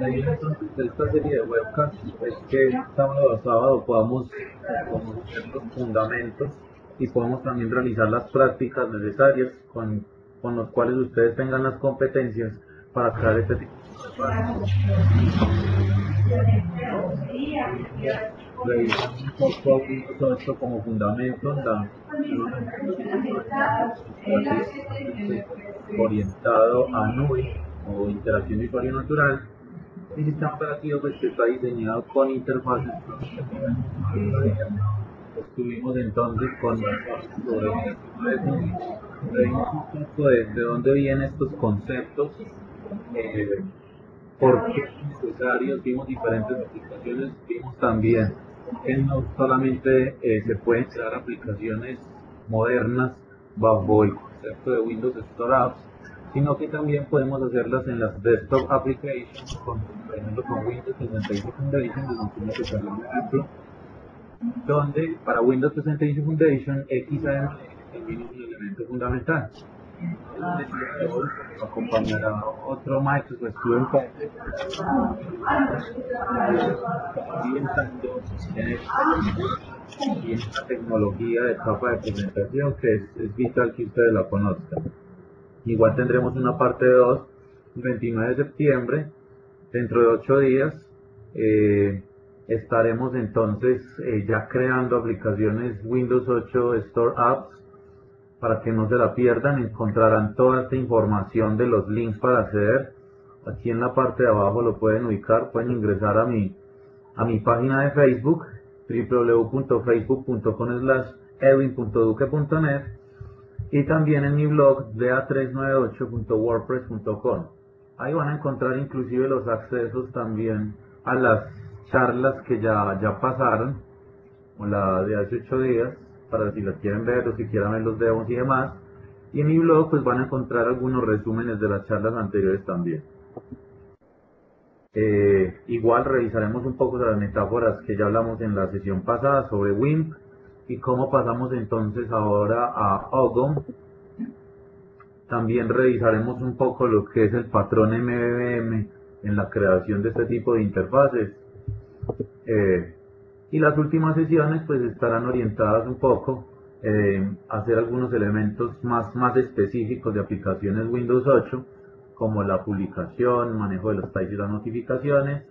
La idea entonces de esta serie de webcasts es que sábado a sábado podamos conocer los fundamentos y podamos también realizar las prácticas necesarias con los cuales ustedes tengan las competencias para crear este tipo de interfaces. Revisamos un poco a Windows 8 como fundamento, orientado a nube o interacción de usuario natural. El sistema operativo pues, que está diseñado con interfaces. Estuvimos entonces con la parte sobre eso, vimos un poco de dónde vienen estos conceptos, por qué es necesario, vimos diferentes aplicaciones, vimos también que no solamente se pueden crear aplicaciones modernas bajo el concepto de Windows Store Apps, sino que también podemos hacerlas en las desktop applications, por ejemplo con Windows 65 Foundation, les enseño que sale un ejemplo, donde para Windows 65 Foundation XAML también es un elemento fundamental. El día de hoy nos acompañará otro Microsoft Student Content orientando en esta tecnología de capa de presentación que es vital que ustedes la conozcan. Igual tendremos una parte 2 el 29 de septiembre, dentro de 8 días. Estaremos entonces ya creando aplicaciones Windows 8 Store Apps para que no se la pierdan. Encontrarán toda esta información de los links para acceder. Aquí en la parte de abajo lo pueden ubicar, pueden ingresar a mi página de Facebook, www.facebook.com/edwin.duque.net, y también en mi blog da398.wordpress.com. Ahí van a encontrar inclusive los accesos también a las charlas que ya pasaron, o la de hace 8 días, para si las quieren ver o si quieren ver los demos y demás. Y en mi blog pues van a encontrar algunos resúmenes de las charlas anteriores también. Igual revisaremos un poco de las metáforas que ya hablamos en la sesión pasada sobre WIMP y cómo pasamos entonces ahora a OGOM. También revisaremos un poco lo que es el patrón MVVM en la creación de este tipo de interfaces. Y las últimas sesiones pues estarán orientadas un poco a hacer algunos elementos más específicos de aplicaciones Windows 8, como la publicación, manejo de los types y las notificaciones.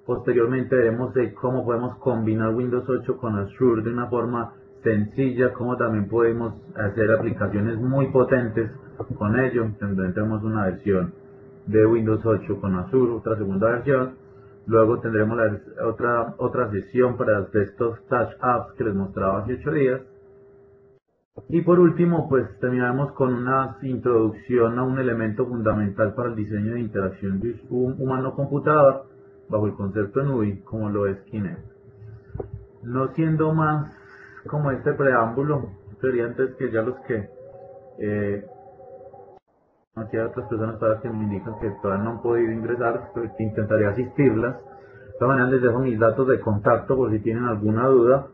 Posteriormente veremos cómo podemos combinar Windows 8 con Azure de una forma sencilla, cómo también podemos hacer aplicaciones muy potentes con ello. Tendremos una versión de Windows 8 con Azure, otra segunda versión. Luego tendremos otra sesión para estos Touch Apps que les mostraba hace 8 días. Y por último, pues terminaremos con una introducción a un elemento fundamental para el diseño de interacción de humano-computador bajo el concepto de nube, como lo es Kinect. No siendo más como este preámbulo, sería antes que ya los que aquí hay otras personas para que me indican que todavía no han podido ingresar, pero que intentaré asistirlas. De todas maneras les dejo mis datos de contacto por si tienen alguna duda.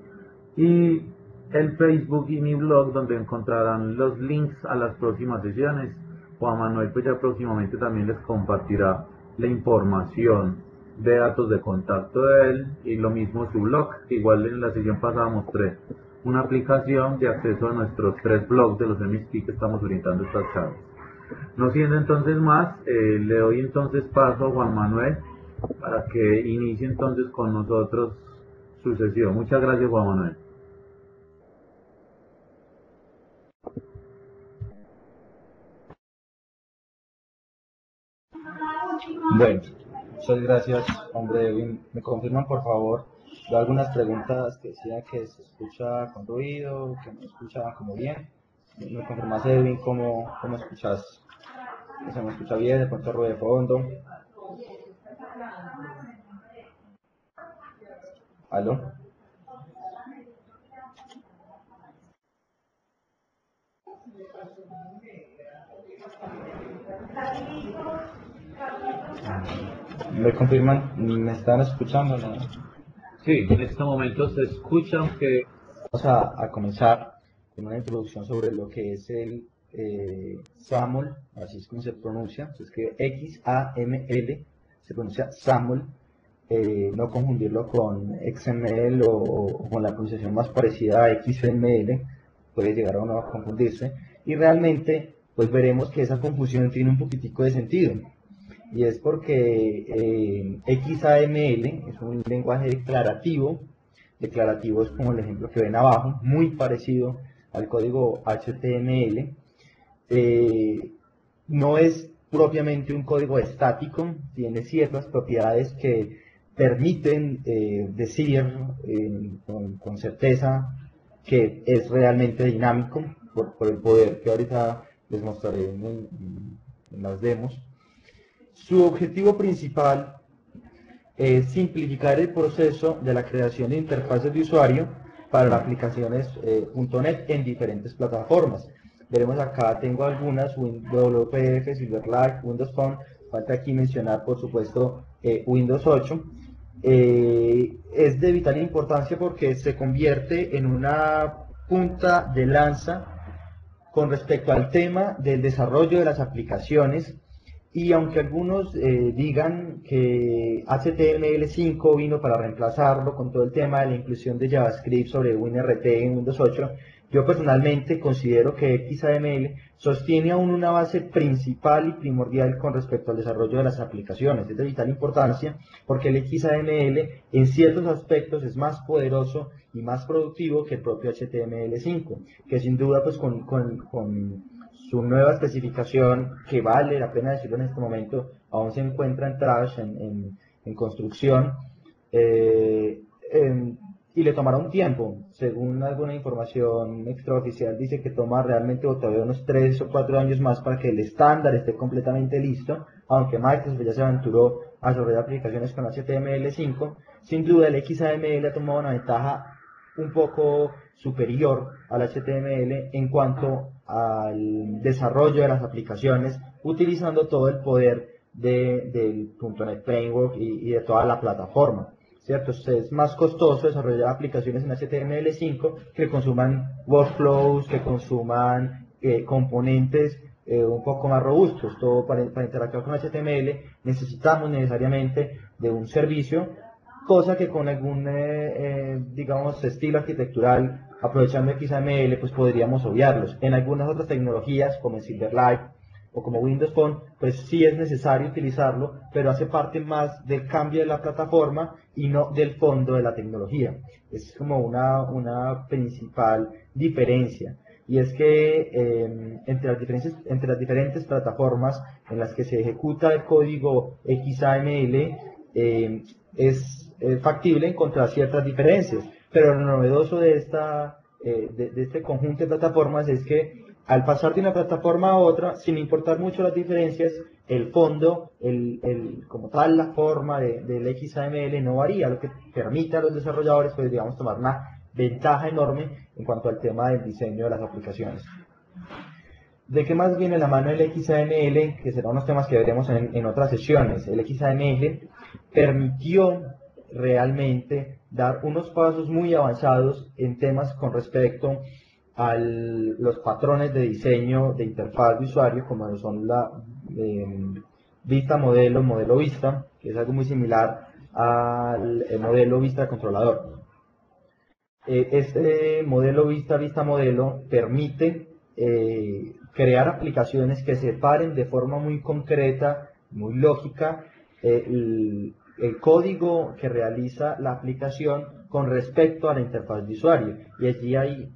Y el Facebook y mi blog donde encontrarán los links a las próximas sesiones. Juan Manuel pues ya próximamente también les compartirá la información de datos de contacto de él y lo mismo su blog. Igual en la sesión pasada mostré una aplicación de acceso a nuestros 3 blogs de los MSP que estamos orientando estas charlas. No siendo entonces más, le doy entonces paso a Juan Manuel para que inicie entonces con nosotros su sesión. Muchas gracias, Juan Manuel. Bueno, muchas gracias, hombre Edwin. ¿Me confirman, por favor? Veo algunas preguntas que decían que se escucha con ruido, que no escuchaban como bien. ¿Me confirmas, Edwin, cómo escuchas? ¿Se me escucha bien? ¿De pronto ruido de fondo? ¿Aló? ¿Me confirman? ¿Me están escuchando? ¿No? Sí, en este momento se escucha, aunque Vamos a comenzar con una introducción sobre lo que es el XAML, así es como se pronuncia, se escribe XAML, se pronuncia SAML, no confundirlo con XML o con la pronunciación más parecida a XML, puede llegar a uno a confundirse, y realmente pues veremos que esa confusión tiene un poquitico de sentido, y es porque XAML es un lenguaje declarativo. Declarativo es como el ejemplo que ven abajo, muy parecido al código HTML. No es propiamente un código estático, tiene ciertas propiedades que permiten decir con certeza que es realmente dinámico por el poder que ahorita les mostraré en las demos. Su objetivo principal es simplificar el proceso de la creación de interfaces de usuario para las aplicaciones .NET en diferentes plataformas. Veremos acá, tengo algunas, WPF, Silverlight, Windows Phone, falta aquí mencionar por supuesto Windows 8. Es de vital importancia porque se convierte en una punta de lanza con respecto al tema del desarrollo de las aplicaciones, y aunque algunos digan que HTML5 vino para reemplazarlo con todo el tema de la inclusión de JavaScript sobre WinRT en Windows 8, yo personalmente considero que XAML sostiene aún una base principal y primordial con respecto al desarrollo de las aplicaciones. Es de vital importancia porque el XAML en ciertos aspectos es más poderoso y más productivo que el propio HTML5, que sin duda pues con su nueva especificación, que vale la pena decirlo en este momento, aún se encuentra en trash, en construcción, y le tomará un tiempo. Según alguna información extraoficial, dice que toma realmente todavía unos 3 o 4 años más para que el estándar esté completamente listo, aunque Microsoft ya se aventuró a desarrollar aplicaciones con HTML5. Sin duda el XAML ha tomado una ventaja un poco superior al HTML en cuanto al desarrollo de las aplicaciones, utilizando todo el poder del .NET Framework y de toda la plataforma, ¿cierto? Es más costoso desarrollar aplicaciones en HTML5 que consuman workflows, que consuman componentes un poco más robustos. Todo para interactuar con HTML necesitamos necesariamente de un servicio, cosa que con algún, digamos, estilo arquitectural, aprovechando XAML, pues podríamos obviarlos. En algunas otras tecnologías, como en Silverlight o como Windows Phone, pues sí es necesario utilizarlo, pero hace parte más del cambio de la plataforma y no del fondo de la tecnología. Es como una principal diferencia. Y es que entre las diferentes plataformas en las que se ejecuta el código XAML, es factible encontrar ciertas diferencias, pero lo novedoso de este conjunto de plataformas es que al pasar de una plataforma a otra, sin importar mucho las diferencias, el fondo, como tal, la forma del XAML no varía, lo que permite a los desarrolladores, pues digamos, tomar una ventaja enorme en cuanto al tema del diseño de las aplicaciones. ¿De qué más viene la mano el XAML? Que serán unos temas que veremos en otras sesiones. El XAML permitió realmente dar unos pasos muy avanzados en temas con respecto a los patrones de diseño de interfaz de usuario, como son la vista modelo, modelo vista, que es algo muy similar al modelo vista controlador. Este modelo vista modelo permite crear aplicaciones que separen de forma muy concreta, muy lógica, el código que realiza la aplicación con respecto a la interfaz de usuario. Y allí hay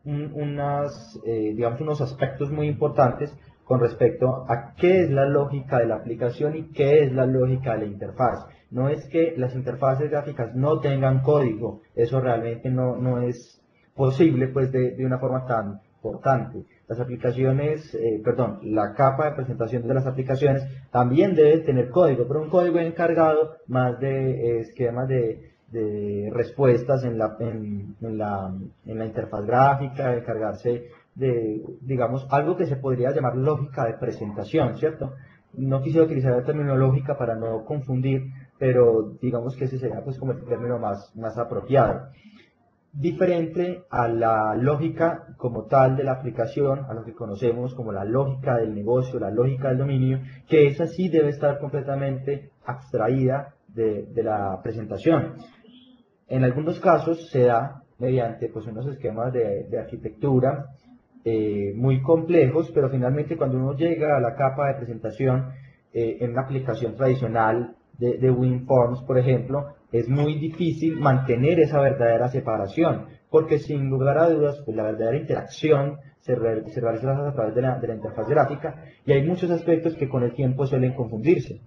digamos, unos aspectos muy importantes con respecto a qué es la lógica de la aplicación y qué es la lógica de la interfaz. No es que las interfaces gráficas no tengan código, eso realmente no es posible pues de una forma tan importante. Las aplicaciones, la capa de presentación de las aplicaciones también debe tener código, pero un código encargado más de esquemas de respuestas en la interfaz gráfica, encargarse de, digamos, algo que se podría llamar lógica de presentación, ¿cierto? No quisiera utilizar el término lógica para no confundir, pero digamos que ese sería pues como el término más apropiado. Diferente a la lógica como tal de la aplicación, a lo que conocemos como la lógica del negocio, la lógica del dominio, que esa sí debe estar completamente abstraída de la presentación. En algunos casos se da mediante pues, unos esquemas de arquitectura muy complejos, pero finalmente cuando uno llega a la capa de presentación en una aplicación tradicional de WinForms, por ejemplo, es muy difícil mantener esa verdadera separación, porque sin lugar a dudas, pues, la verdadera interacción se realiza a través de la interfaz gráfica y hay muchos aspectos que con el tiempo suelen confundirse.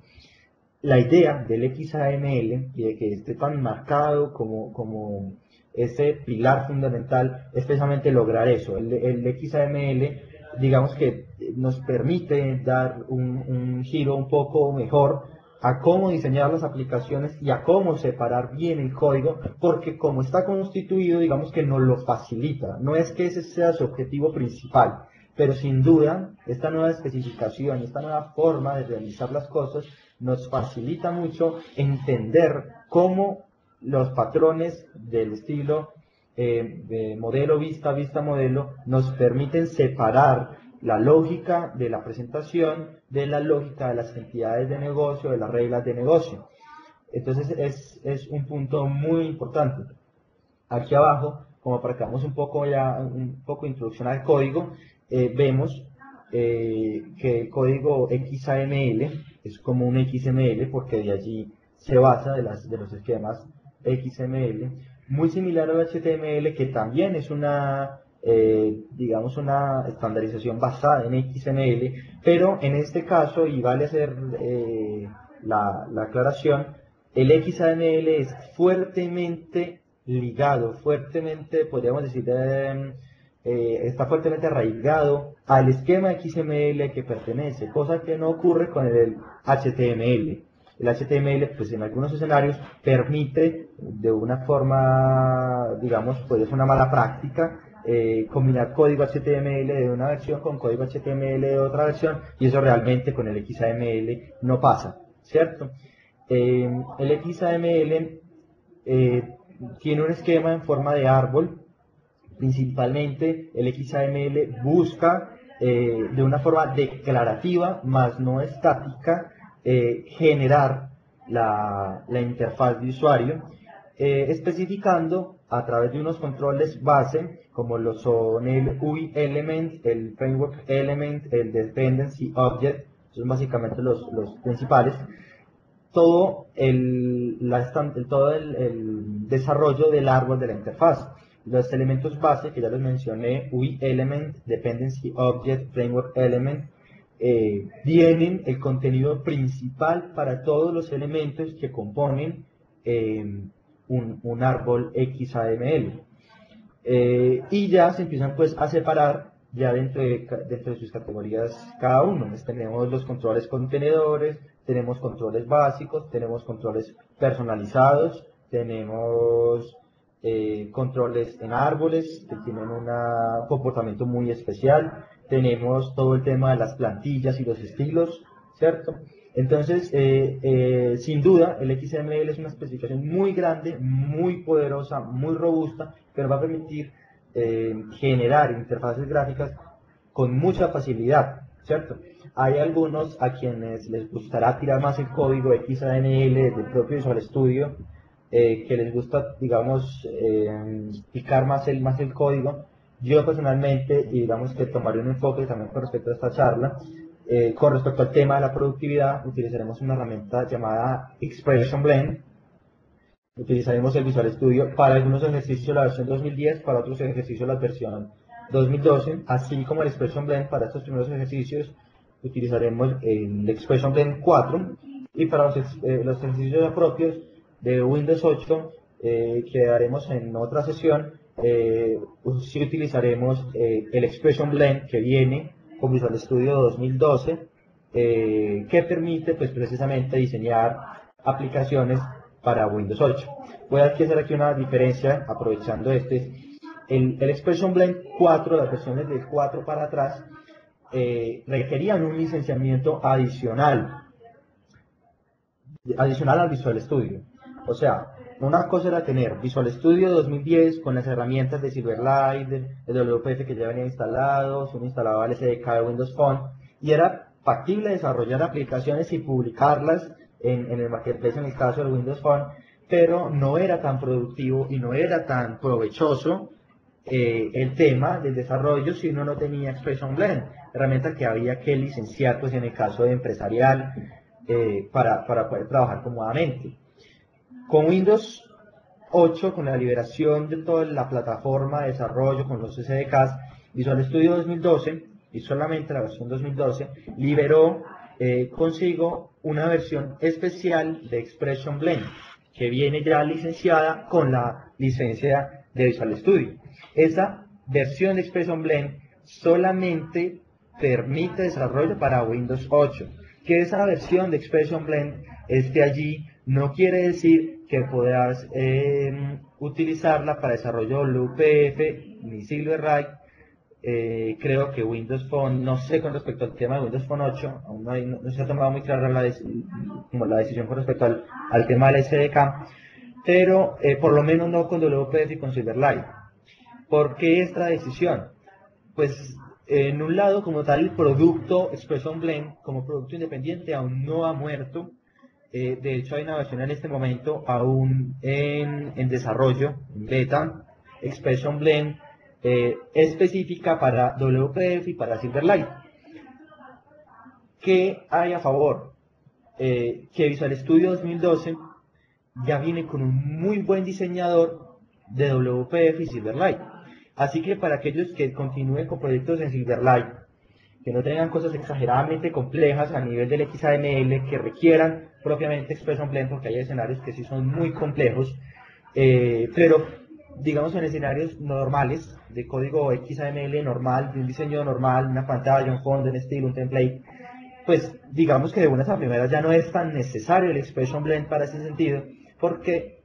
La idea del XAML y de que esté tan marcado como ese pilar fundamental es precisamente lograr eso. El XAML, digamos que nos permite dar un giro un poco mejor a cómo diseñar las aplicaciones y a cómo separar bien el código, porque como está constituido, digamos que nos lo facilita. No es que ese sea su objetivo principal, pero sin duda, esta nueva especificación, esta nueva forma de realizar las cosas nos facilita mucho entender cómo los patrones del estilo de modelo vista, vista modelo, nos permiten separar la lógica de la presentación de la lógica de las entidades de negocio, de las reglas de negocio. Entonces es un punto muy importante. Aquí abajo, como para que hagamos un poco de introducción al código, vemos que el código XAML es como un XML porque de allí se basa de los esquemas XML, muy similar al HTML que también es digamos una estandarización basada en XML, pero en este caso, y vale hacer la aclaración, el XAML es fuertemente ligado, podríamos decir, está fuertemente arraigado al esquema XML que pertenece, cosa que no ocurre con el HTML. El HTML, pues en algunos escenarios, permite de una forma, digamos, puede ser una mala práctica, combinar código HTML de una versión con código HTML de otra versión, y eso realmente con el XAML no pasa, ¿cierto? El XAML tiene un esquema en forma de árbol. Principalmente el XAML busca de una forma declarativa, más no estática, generar la interfaz de usuario, especificando a través de unos controles base, como lo son el UI element, el framework element, el dependency object, son básicamente los principales, todo todo el desarrollo del árbol de la interfaz. Los elementos base, que ya les mencioné, UI element, dependency object, framework element, tienen el contenido principal para todos los elementos que componen un árbol XAML. Y ya se empiezan pues a separar ya dentro de sus categorías cada uno. Entonces, tenemos los controles contenedores, tenemos controles básicos, tenemos controles personalizados, tenemos controles en árboles que tienen un comportamiento muy especial, tenemos todo el tema de las plantillas y los estilos, ¿cierto? Entonces, sin duda, el XML es una especificación muy grande, muy poderosa, muy robusta, que nos va a permitir generar interfaces gráficas con mucha facilidad, ¿cierto? Hay algunos a quienes les gustará tirar más el código XAML del propio Visual Studio, que les gusta, digamos, picar más el código. Yo personalmente, digamos que tomaré un enfoque también con respecto a esta charla. Con respecto al tema de la productividad, utilizaremos una herramienta llamada Expression Blend. Utilizaremos el Visual Studio para algunos ejercicios la versión 2010, para otros ejercicios la versión 2012, así como el Expression Blend para estos primeros ejercicios utilizaremos el Expression Blend 4, y para los ejercicios propios de Windows 8 que haremos en otra sesión, sí utilizaremos el Expression Blend que viene con Visual Studio 2012, que permite pues precisamente diseñar aplicaciones para Windows 8. Voy a hacer aquí una diferencia aprovechando el Expression Blend 4, las versiones del 4 para atrás, requerían un licenciamiento adicional al Visual Studio. O sea, una cosa era tener Visual Studio 2010 con las herramientas de Silverlight, el WPF que ya venía instalado, uno instalaba el SDK de Windows Phone, y era factible desarrollar aplicaciones y publicarlas en el marketplace en el caso del Windows Phone, pero no era tan productivo y no era tan provechoso el tema del desarrollo si uno no tenía Expression Blend, herramienta que había que licenciar pues en el caso de empresarial para poder trabajar cómodamente. Con Windows 8, con la liberación de toda la plataforma de desarrollo, con los SDKs, Visual Studio 2012, y solamente la versión 2012, liberó consigo una versión especial de Expression Blend, que viene ya licenciada con la licencia de Visual Studio. Esa versión de Expression Blend solamente permite desarrollo para Windows 8. Que esa versión de Expression Blend esté allí no quiere decir que puedas utilizarla para desarrollo WPF ni Silverlight. Creo que Windows Phone, no sé con respecto al tema de Windows Phone 8, aún no se ha tomado muy clara la decisión con respecto al tema del SDK, pero por lo menos no con WPF y con Silverlight. ¿Por qué esta decisión? Pues en un lado, como tal, el producto Expression Blend, como producto independiente, aún no ha muerto. De hecho, hay una versión en este momento aún en desarrollo, en beta, Expression Blend, específica para WPF y para Silverlight. ¿Qué hay a favor? Que Visual Studio 2012 ya viene con un muy buen diseñador de WPF y Silverlight. Así que para aquellos que continúen con proyectos en Silverlight, que no tengan cosas exageradamente complejas a nivel del XAML, que requieran propiamente Expression Blend, porque hay escenarios que sí son muy complejos, pero digamos en escenarios normales, de código XAML normal, de un diseño normal, una pantalla, un fondo, un estilo, un template, pues digamos que de buenas a primeras ya no es tan necesario el Expression Blend para ese sentido, porque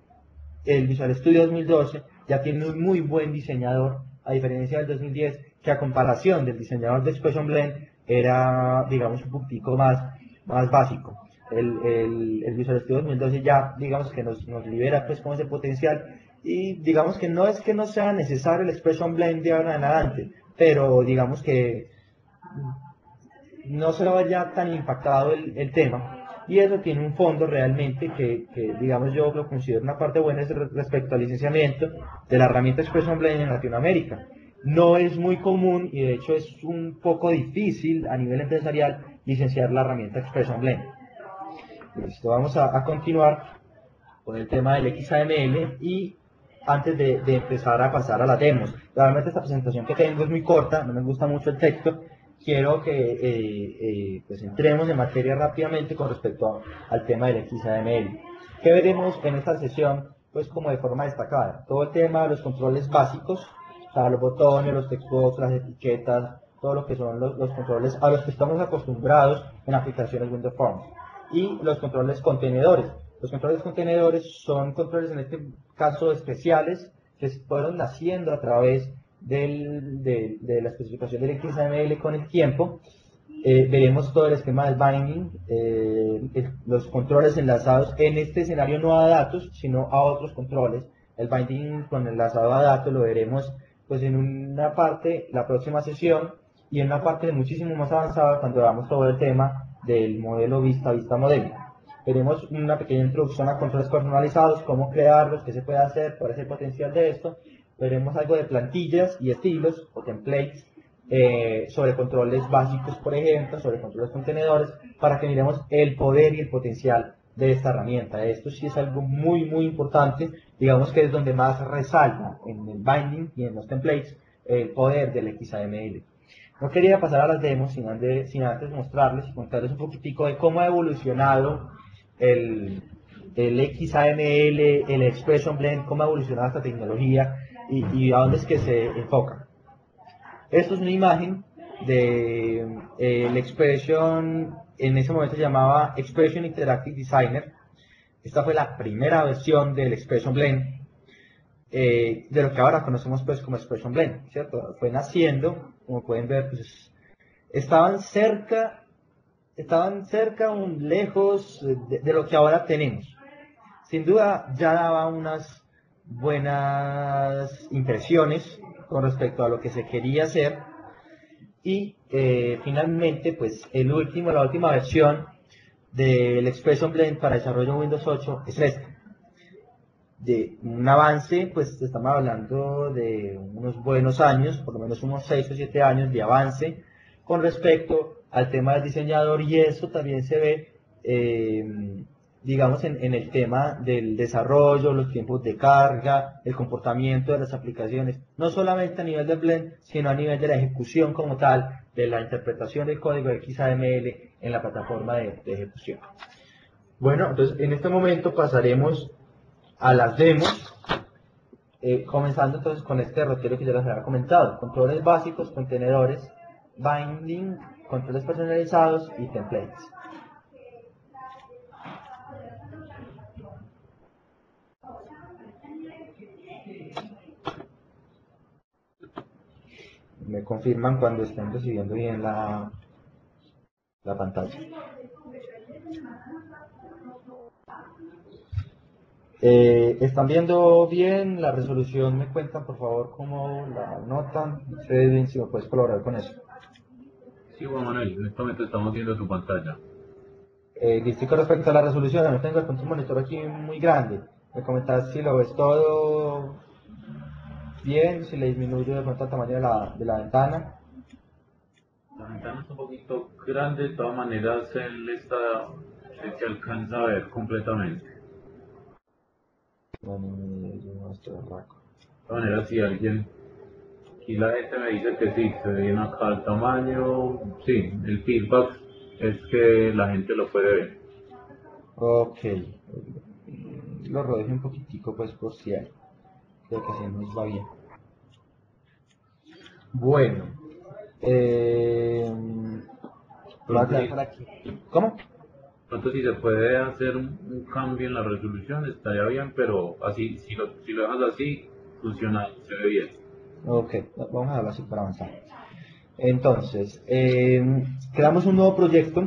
el Visual Studio 2012 ya tiene un muy buen diseñador, a diferencia del 2010, que a comparación del diseñador de Expression Blend era, digamos, un poquitico más básico. El Visual Studio 2012 ya, digamos, que nos libera pues con ese potencial, y digamos que no es que no sea necesario el Expression Blend de ahora en adelante, pero digamos que no se vaya tan impactado el tema, y eso tiene un fondo realmente que digamos yo lo considero una parte buena respecto al licenciamiento de la herramienta Expression Blend en Latinoamérica. No es muy común y de hecho es un poco difícil a nivel empresarial licenciar la herramienta Expression Blend. Listo, vamos a continuar con el tema del XAML y antes de empezar a pasar a las demos. Realmente esta presentación que tengo es muy corta, no me gusta mucho el texto. Quiero que pues entremos en materia rápidamente con respecto al tema del XAML. ¿Qué veremos en esta sesión? Pues como de forma destacada, todo el tema de los controles básicos, o sea, los botones, los textbox, las etiquetas, todo lo que son los controles a los que estamos acostumbrados en aplicaciones Windows Forms. Y los controles contenedores. Los controles contenedores son controles en este caso especiales que fueron naciendo a través de la especificación del XAML con el tiempo. Veremos todo el esquema del binding, los controles enlazados en este escenario no a datos, sino a otros controles. El binding con enlazado a datos lo veremos pues en una parte, la próxima sesión, y en una parte muchísimo más avanzada cuando veamos todo el tema del modelo vista modelo. Veremos una pequeña introducción a controles personalizados, cómo crearlos, qué se puede hacer, cuál es el potencial de esto. Veremos algo de plantillas y estilos o templates, sobre controles básicos, por ejemplo, sobre controles contenedores, para que miremos el poder y el potencial de esta herramienta. Esto sí es algo muy importante, digamos que es donde más resalta en el binding y en los templates el poder del XAML. No quería pasar a las demos sin antes mostrarles y contarles un poquitico de cómo ha evolucionado el XAML, el Expression Blend, cómo ha evolucionado esta tecnología y a dónde es que se enfoca. Esto es una imagen de el Expression, en ese momento se llamaba Expression Interactive Designer. Esta fue la primera versión del Expression Blend, de lo que ahora conocemos pues como Expression Blend, ¿cierto? Fue naciendo, como pueden ver, pues estaban cerca, lejos de lo que ahora tenemos. Sin duda ya daba unas buenas impresiones con respecto a lo que se quería hacer, y finalmente pues la última versión del Expression Blend para desarrollo en Windows 8 es este. De un avance, pues estamos hablando de unos buenos años, por lo menos unos 6 o 7 años de avance con respecto al tema del diseñador, y eso también se ve, digamos, en el tema del desarrollo, los tiempos de carga, el comportamiento de las aplicaciones, no solamente a nivel del blend, sino a nivel de la ejecución como tal, de la interpretación del código XAML en la plataforma de ejecución. Bueno, entonces en este momento pasaremos a las demos, comenzando entonces con este derrotero que ya les había comentado: controles básicos, contenedores, binding, controles personalizados y templates. Me confirman cuando estén recibiendo bien la pantalla. ¿Están viendo bien la resolución? Me cuentan por favor cómo la notan. No sé bien si me puedes colaborar con eso. Sí, Juan Manuel, en este momento estamos viendo tu pantalla. Listo, y con respecto a la resolución, no tengo un monitor aquí muy grande. Me comentas si lo ves todo bien, si le disminuyo de pronto el tamaño de la ventana. La ventana está un poquito grande, de todas maneras se alcanza a ver completamente. No estoy raco. De todas maneras, si alguien, aquí la gente me dice que sí, se ve bien acá el tamaño, sí, el feedback es que la gente lo puede ver. Ok, lo rodeo un poquitico pues por si hay. Creo que sí nos va bien. Bueno, voy a Pronto quedar sí, por aquí. ¿Cómo? pronto si se puede hacer un cambio en la resolución estaría bien, pero así, si lo dejas así, funciona, se ve bien. Ok, vamos a dejarlo así para avanzar. Entonces, creamos un nuevo proyecto.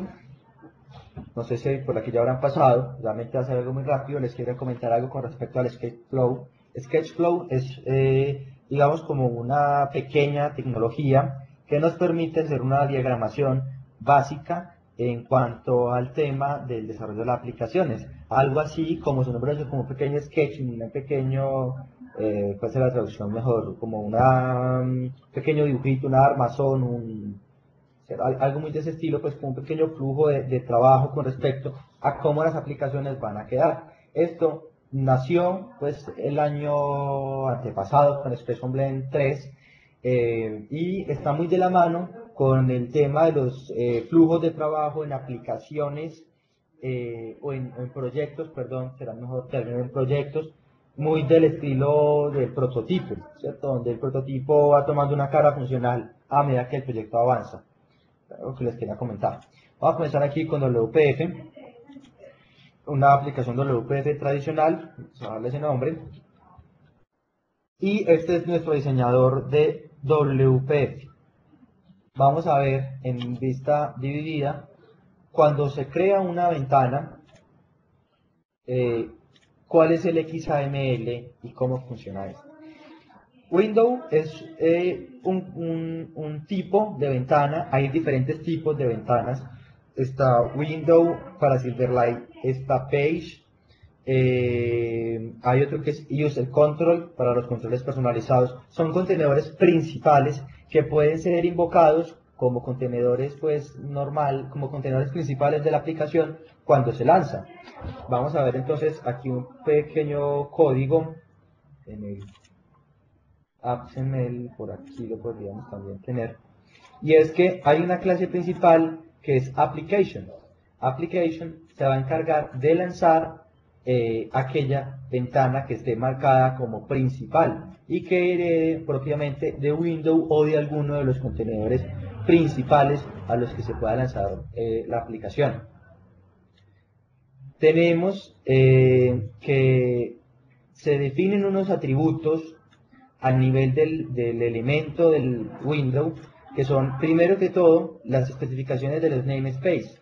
No sé si por aquí ya habrán pasado, realmente va a ser algo muy rápido. Les quiero comentar algo con respecto al Sketchflow. Sketchflow es, digamos, como una pequeña tecnología que nos permite hacer una diagramación básica en cuanto al tema del desarrollo de las aplicaciones. Algo así como su nombre dice, como un pequeño sketch, un pequeño, ¿cuál es la traducción mejor? Como un pequeño dibujito, un armazón, algo muy de ese estilo, pues con un pequeño flujo de trabajo con respecto a cómo las aplicaciones van a quedar. Esto nació pues el año antepasado con Expression Blend 3, y está muy de la mano con el tema de los flujos de trabajo en aplicaciones, o en proyectos, perdón, será mejor término, en proyectos muy del estilo del prototipo, ¿cierto? Donde el prototipo va tomando una cara funcional a medida que el proyecto avanza. Lo que les quería comentar. Vamos a comenzar aquí con WPF, una aplicación WPF tradicional, vamos a darle ese nombre. Y este es nuestro diseñador de WPF. Vamos a ver en vista dividida, cuando se crea una ventana, cuál es el XAML y cómo funciona esto. Window es un tipo de ventana. Hay diferentes tipos de ventanas. Está Window para Silverlight, está Page, hay otro que es User Control para los controles personalizados. Son contenedores principales que pueden ser invocados como contenedores pues normal, como contenedores principales de la aplicación cuando se lanza. Vamos a ver entonces aquí un pequeño código en el AppsML, por aquí lo podríamos también tener, y es que hay una clase principal que es Application. Application se va a encargar de lanzar aquella ventana que esté marcada como principal y que herede propiamente de Windows o de alguno de los contenedores principales a los que se pueda lanzar la aplicación. Tenemos que se definen unos atributos a nivel del elemento del window, que son primero que todo las especificaciones de los namespace.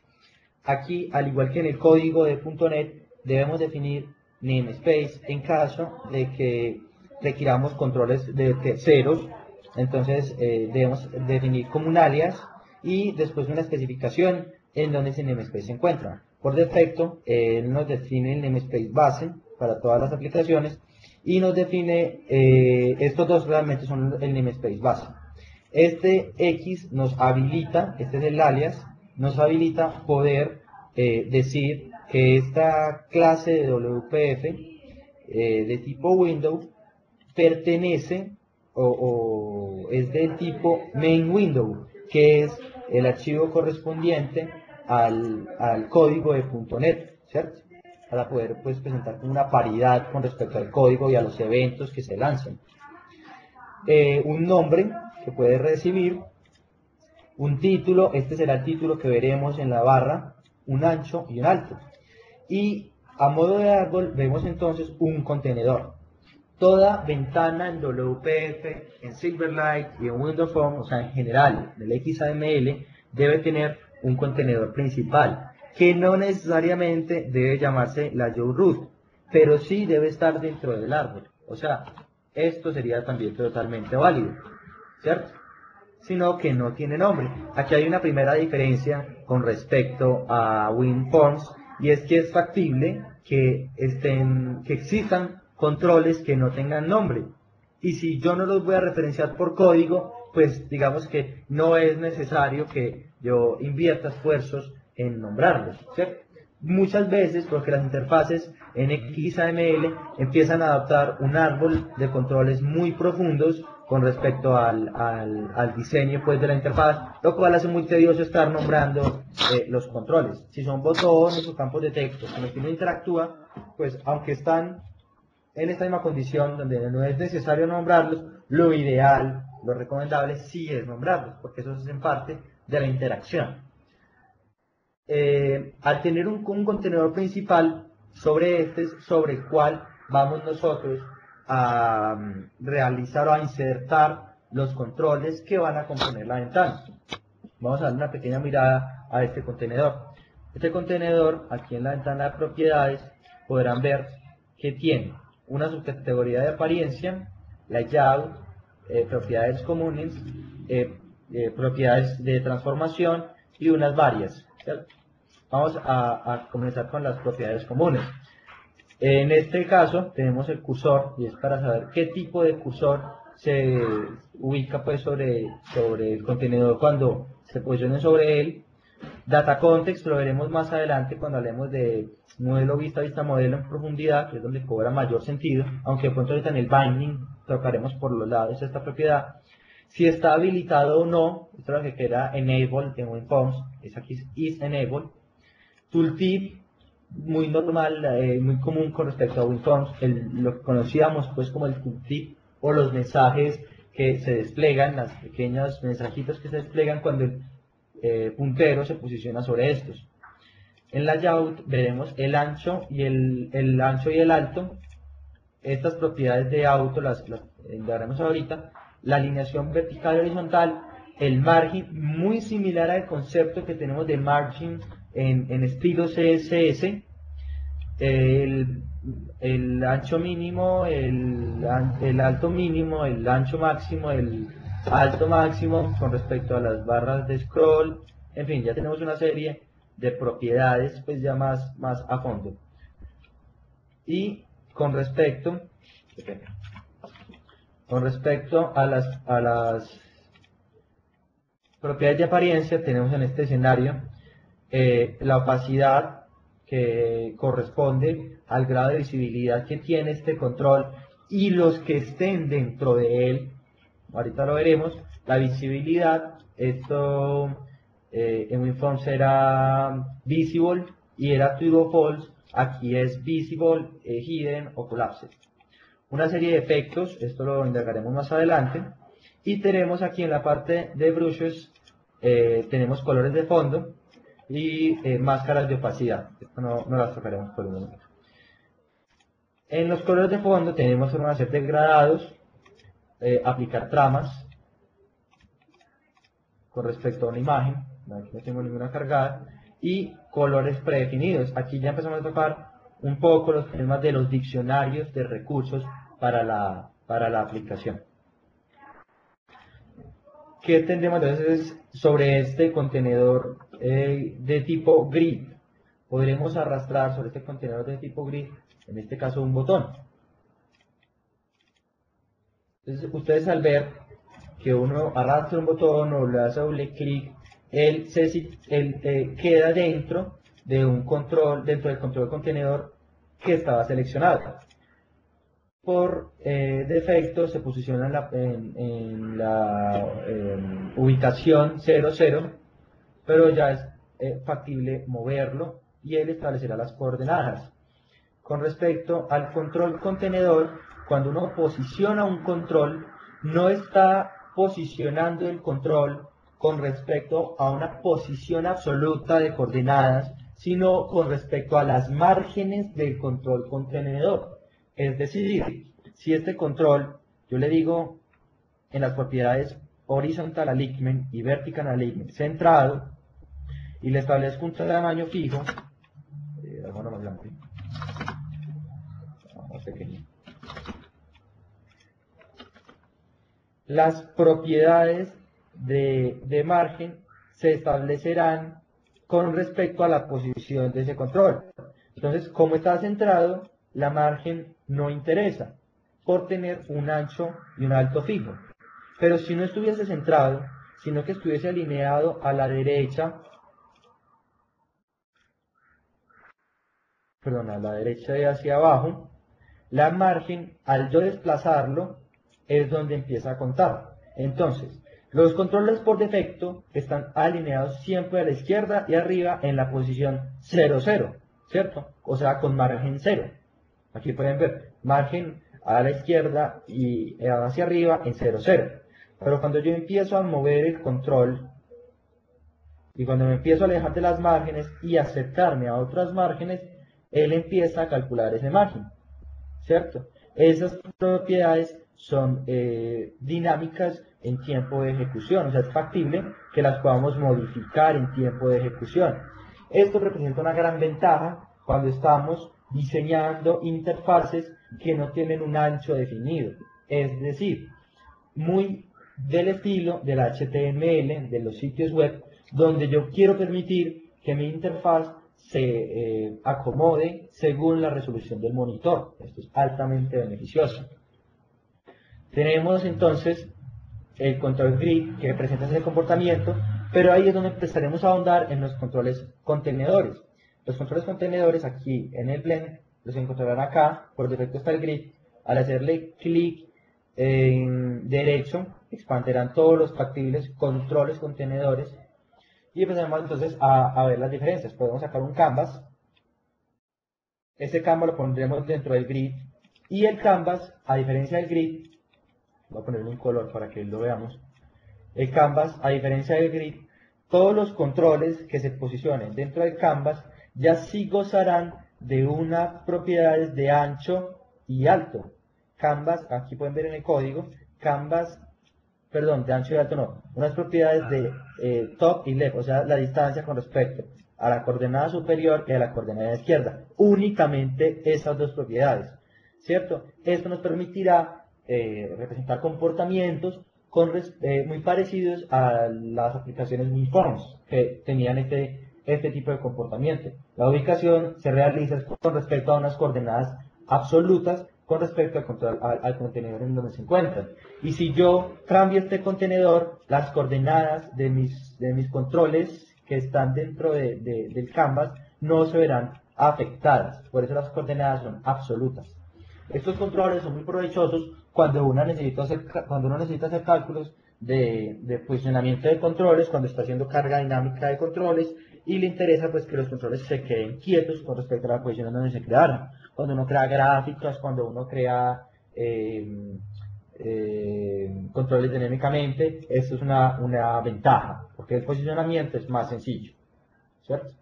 Aquí, al igual que en el código de .NET, debemos definir namespace en caso de que requiramos controles de terceros. Entonces debemos definir como un alias y después una especificación en donde ese namespace se encuentra. Por defecto, él nos define el namespace base para todas las aplicaciones y nos define, estos dos realmente son el namespace base. Este X nos habilita, este es el alias, nos habilita poder decir que esta clase de WPF de tipo window pertenece o es del tipo main window, que es el archivo correspondiente al código de .NET, ¿cierto? Para poder pues presentar como una paridad con respecto al código y a los eventos que se lanzan. Un nombre que puede recibir, un título, este será el título que veremos en la barra, un ancho y un alto. Y a modo de árbol vemos entonces un contenedor. Toda ventana en WPF, en Silverlight y en Windows Phone, o sea en general, en el XAML, debe tener un contenedor principal, que no necesariamente debe llamarse la Joe root, pero sí debe estar dentro del árbol. O sea, esto sería también totalmente válido, ¿cierto? Sino que no tiene nombre. Aquí hay una primera diferencia con respecto a WinForms, y es que es factible que existan controles que no tengan nombre. Y si yo no los voy a referenciar por código, pues digamos que no es necesario que yo invierta esfuerzos en nombrarlos, ¿cierto? Muchas veces porque las interfaces en XAML empiezan a adoptar un árbol de controles muy profundos con respecto al diseño pues, de la interfaz, lo cual hace muy tedioso estar nombrando los controles. Si son botones o campos de texto con los que uno interactúa, pues aunque están en esta misma condición donde no es necesario nombrarlos, lo ideal, lo recomendable sí es nombrarlos, porque eso es en parte de la interacción. Al tener un contenedor principal sobre el cual vamos nosotros a realizar o a insertar los controles que van a componer la ventana. Vamos a dar una pequeña mirada a este contenedor. Este contenedor, aquí en la ventana de propiedades, podrán ver que tiene una subcategoría de apariencia, layout, propiedades comunes, propiedades de transformación y unas varias, ¿cierto? Vamos a comenzar con las propiedades comunes. En este caso tenemos el cursor y es para saber qué tipo de cursor se ubica pues sobre el contenedor cuando se posicione sobre él. Data context lo veremos más adelante cuando hablemos de modelo vista modelo en profundidad, que es donde cobra mayor sentido, aunque de pronto ahorita en el binding tocaremos por los lados esta propiedad. Si está habilitado o no, esto es lo que queda enable en WinForms, es aquí is enable. Tooltip, muy normal, muy común con respecto a WinForms, lo que conocíamos pues como el tooltip o los mensajes que se despliegan, las pequeñas mensajitos que se despliegan cuando el puntero se posiciona sobre estos. En layout veremos el ancho y el ancho y el alto. Estas propiedades de auto las veremos ahorita. La alineación vertical y horizontal, el margin, muy similar al concepto que tenemos de margin en estilo CSS, el ancho mínimo, el alto mínimo, el ancho máximo, el alto máximo con respecto a las barras de scroll, en fin, ya tenemos una serie de propiedades pues ya más a fondo. Y con respecto a las propiedades de apariencia, tenemos en este escenario la opacidad, que corresponde al grado de visibilidad que tiene este control y los que estén dentro de él. Ahorita lo veremos. La visibilidad, esto en WinForms era visible y era true o false. Aquí es visible, hidden o collapsed. Una serie de efectos, esto lo indagaremos más adelante. Y tenemos aquí en la parte de brushes, tenemos colores de fondo y máscaras de opacidad. Esto no las tocaremos por un momento. En los colores de fondo tenemos forma de hacer degradados, aplicar tramas con respecto a una imagen, aquí no tengo ninguna cargada, y colores predefinidos. Aquí ya empezamos a tocar un poco los temas de los diccionarios de recursos para la aplicación. ¿Qué tendremos entonces sobre este contenedor de tipo grid? podremos arrastrar sobre este contenedor de tipo grid, en este caso un botón. Entonces ustedes al ver que uno arrastra un botón o le hace doble clic, él queda dentro de un control, dentro del control contenedor que estaba seleccionado. Por defecto se posiciona en la ubicación 00, pero ya es factible moverlo y él establecerá las coordenadas. Con respecto al control contenedor, cuando uno posiciona un control, no está posicionando el control con respecto a una posición absoluta de coordenadas, sino con respecto a las márgenes del control contenedor. Es decir, si este control, yo le digo en las propiedades horizontal alignment y vertical alignment centrado, y le establezco un tamaño fijo, más blanco, más pequeño. Las propiedades de margen se establecerán con respecto a la posición de ese control. Entonces, como está centrado, la margen no interesa por tener un ancho y un alto fijo. Pero si no estuviese centrado, sino que estuviese alineado a la derecha, a la derecha y hacia abajo, la margen, al yo desplazarlo, es donde empieza a contar. Entonces, los controles por defecto están alineados siempre a la izquierda y arriba en la posición 0, 0, ¿cierto? O sea, con margen 0. Aquí pueden ver, margen a la izquierda y hacia arriba en 0, 0. Pero cuando yo empiezo a mover el control y cuando me empiezo a alejar de las márgenes y acercarme a otras márgenes, él empieza a calcular ese margen, ¿cierto? Esas propiedades son dinámicas en tiempo de ejecución, o sea, es factible que las podamos modificar en tiempo de ejecución. Esto representa una gran ventaja cuando estamos diseñando interfaces que no tienen un ancho definido, es decir, muy del estilo del HTML, de los sitios web, donde yo quiero permitir que mi interfaz se acomode según la resolución del monitor. Esto es altamente beneficioso. Tenemos entonces el control grid que representa ese comportamiento, pero ahí es donde empezaremos a ahondar en los controles contenedores. Los controles contenedores aquí en el blend los encontrarán acá, por defecto está el grid. Al hacerle clic en derecho, expandirán todos los factibles controles contenedores y empezaremos entonces a ver las diferencias. Podemos sacar un canvas, ese canvas lo pondremos dentro del grid y el canvas, a diferencia del grid, voy a ponerle un color para que lo veamos, el canvas, a diferencia del grid, todos los controles que se posicionen dentro del canvas ya sí gozarán de unas propiedades de ancho y alto. Canvas, aquí pueden ver en el código, canvas, perdón, de ancho y alto no, unas propiedades de top y left, o sea, la distancia con respecto a la coordenada superior y a la coordenada izquierda. Únicamente esas dos propiedades, ¿cierto? Esto nos permitirá representar comportamientos muy parecidos a las aplicaciones WinForms que tenían este tipo de comportamiento. La ubicación se realiza con respecto a unas coordenadas absolutas con respecto al contenedor en donde se encuentran. Y si yo cambio este contenedor, las coordenadas de mis controles que están dentro del canvas no se verán afectadas. Por eso las coordenadas son absolutas. Estos controles son muy provechosos cuando uno necesita hacer cálculos de posicionamiento de controles, cuando está haciendo carga dinámica de controles y le interesa pues que los controles se queden quietos con respecto a la posición en donde se crearon. Cuando uno crea gráficos, cuando uno crea controles dinámicamente, esto es una ventaja, porque el posicionamiento es más sencillo, ¿cierto?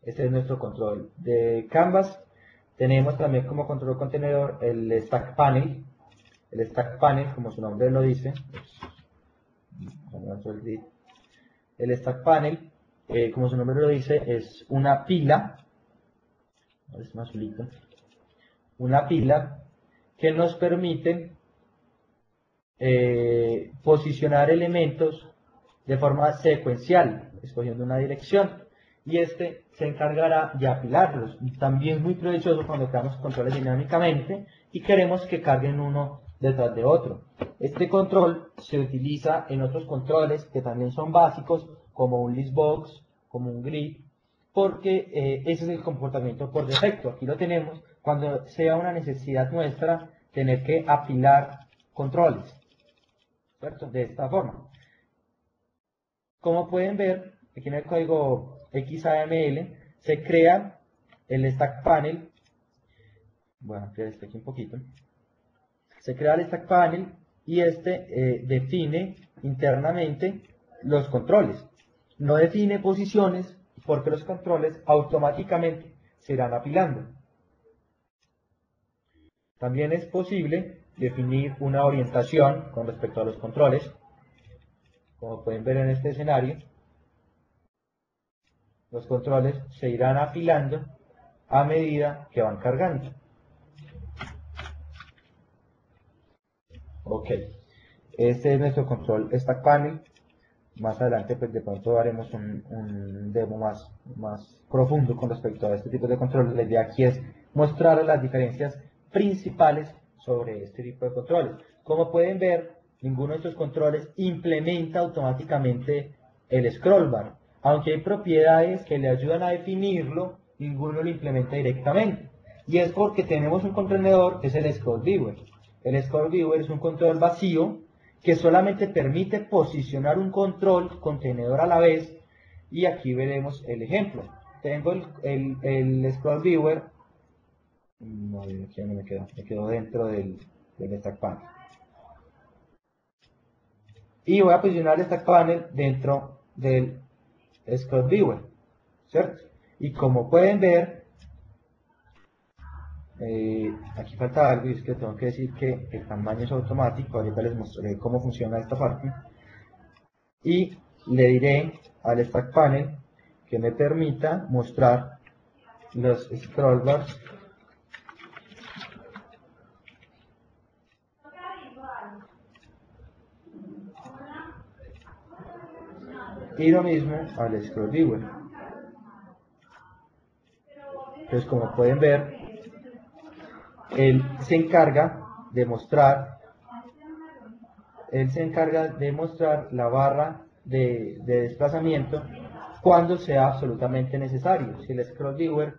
Este es nuestro control de canvas. Tenemos también como control contenedor el stack panel. El stack panel, como su nombre lo dice, el stack panel, como su nombre lo dice, es una pila, es más azulito, una pila que nos permite posicionar elementos de forma secuencial, escogiendo una dirección. y este se encargará de apilarlos. También es muy provechoso cuando creamos controles dinámicamente y queremos que carguen uno detrás de otro. Este control se utiliza en otros controles que también son básicos, como un listbox, como un grid, porque ese es el comportamiento por defecto. Aquí lo tenemos cuando sea una necesidad nuestra tener que apilar controles, ¿cierto? De esta forma. Como pueden ver, aquí en el código XAML se crea el stack panel. Voy a ampliar esto aquí un poquito. Se crea el stack panel y este define internamente los controles. No define posiciones porque los controles automáticamente se irán apilando. También es posible definir una orientación con respecto a los controles. Como pueden ver en este escenario, los controles se irán apilando a medida que van cargando. Ok, este es nuestro control stack panel. Más adelante pues de pronto haremos un demo más profundo con respecto a este tipo de controles. La idea aquí es mostrar las diferencias principales sobre este tipo de controles. Como pueden ver, ninguno de estos controles implementa automáticamente el scroll bar. Aunque hay propiedades que le ayudan a definirlo, ninguno lo implementa directamente. Y es porque tenemos un contenedor que es el scroll viewer. El scroll viewer es un control vacío que solamente permite posicionar un control contenedor a la vez, y aquí veremos el ejemplo. Tengo el scroll viewer, no, aquí no me quedo dentro del stack panel, y voy a posicionar el stack panel dentro del scroll viewer, ¿cierto? Y como pueden ver, aquí falta algo, y es que tengo que decir que el tamaño es automático. Ahorita les mostraré cómo funciona esta parte, y le diré al stack panel que me permita mostrar los scroll bars y lo mismo al scroll viewer. Entonces, como pueden ver, él se encarga de mostrar la barra de desplazamiento cuando sea absolutamente necesario. Si el scroll viewer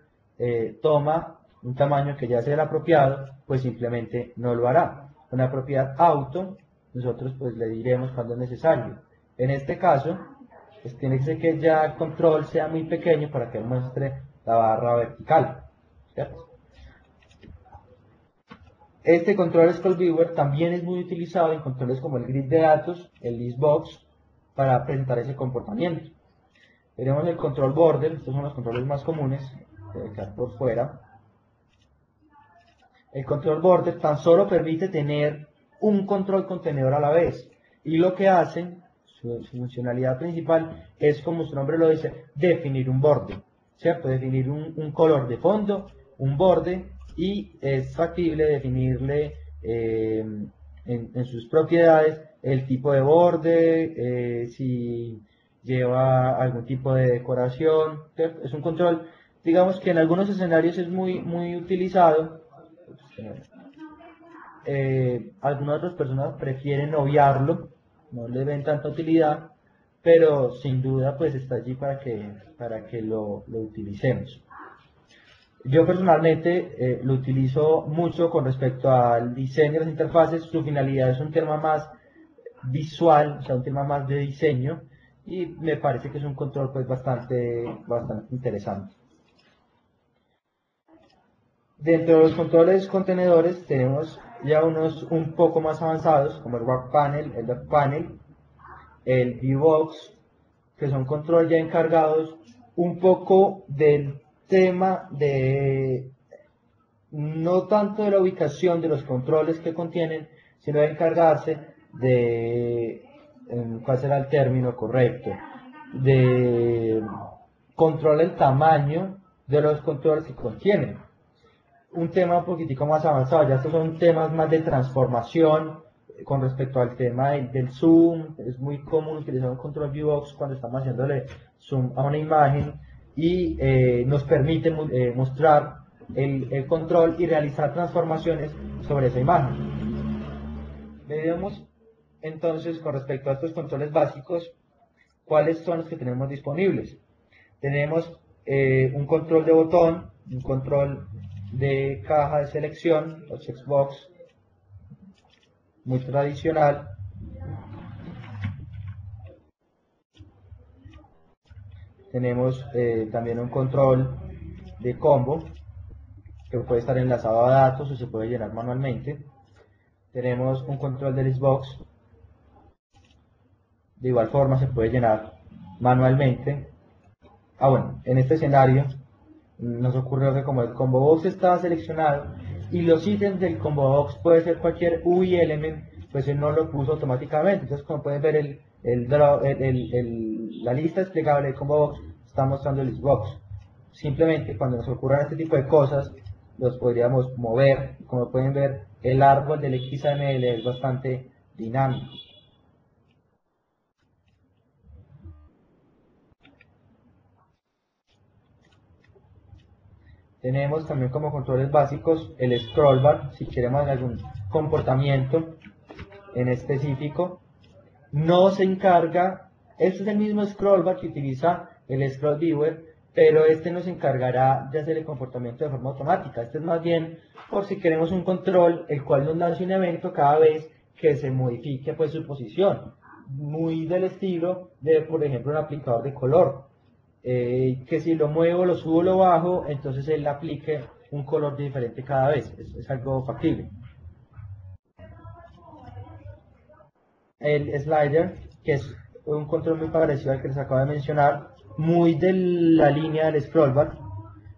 toma un tamaño que ya sea el apropiado, pues simplemente no lo hará. Una propiedad auto, nosotros pues le diremos cuando es necesario. En este caso, pues tiene que ser que ya el control sea muy pequeño para que muestre la barra vertical, ¿cierto? Este control scroll viewer también es muy utilizado en controles como el grid de datos, el listbox, para presentar ese comportamiento. Tenemos el control border, estos son los controles más comunes, que quedar por fuera. El control border tan solo permite tener un control contenedor a la vez, y lo que hacen, su funcionalidad principal es, como su nombre lo dice, definir un borde, ¿cierto? Definir un color de fondo, un borde, y es factible definirle en sus propiedades el tipo de borde, si lleva algún tipo de decoración, ¿cierto? Es un control, digamos que en algunos escenarios es muy utilizado. Algunas otras personas prefieren obviarlo, no le ven tanta utilidad, pero sin duda pues está allí para que lo utilicemos. Yo personalmente lo utilizo mucho con respecto al diseño de las interfaces. Su finalidad es un tema más visual, o sea, un tema más de diseño, y me parece que es un control pues bastante interesante. Dentro de los controles contenedores tenemos ya unos un poco más avanzados, como el Wrap Panel, el Dock Panel, el Viewbox, que son controles ya encargados un poco del tema de, no tanto de la ubicación de los controles que contienen, sino de encargarse de, ¿cuál será el término correcto?, de controlar el tamaño de los controles que contienen. Un tema un poquitico más avanzado, ya estos son temas más de transformación con respecto al tema del zoom. Es muy común utilizar un control viewbox cuando estamos haciéndole zoom a una imagen, y nos permite mostrar el control y realizar transformaciones sobre esa imagen. Veremos entonces con respecto a estos controles básicos cuáles son los que tenemos disponibles. Tenemos un control de botón, un control de caja de selección, los checkbox, muy tradicional. Tenemos también un control de combo que puede estar enlazado a datos o se puede llenar manualmente. Tenemos un control de listbox, de igual forma se puede llenar manualmente. Bueno, en este escenario nos ocurrió que como el combo box estaba seleccionado y los ítems del combo box puede ser cualquier UI element, pues él no lo puso automáticamente. Entonces, como pueden ver, la lista desplegable del combo box está mostrando el listbox. Simplemente cuando nos ocurran este tipo de cosas, los podríamos mover. Como pueden ver, el árbol del XAML es bastante dinámico. Tenemos también como controles básicos el scroll bar, si queremos algún comportamiento en específico. No se encarga, este es el mismo scroll bar que utiliza el scroll viewer, pero este nos encargará de hacer el comportamiento de forma automática. Este es más bien por si queremos un control, el cual nos lance un evento cada vez que se modifique pues su posición. Muy del estilo de, por ejemplo, un aplicador de color. Que si lo muevo, lo subo, lo bajo, entonces él aplique un color diferente cada vez. Es algo factible. El slider, que es un control muy parecido al que les acabo de mencionar, muy de la línea del scroll bar.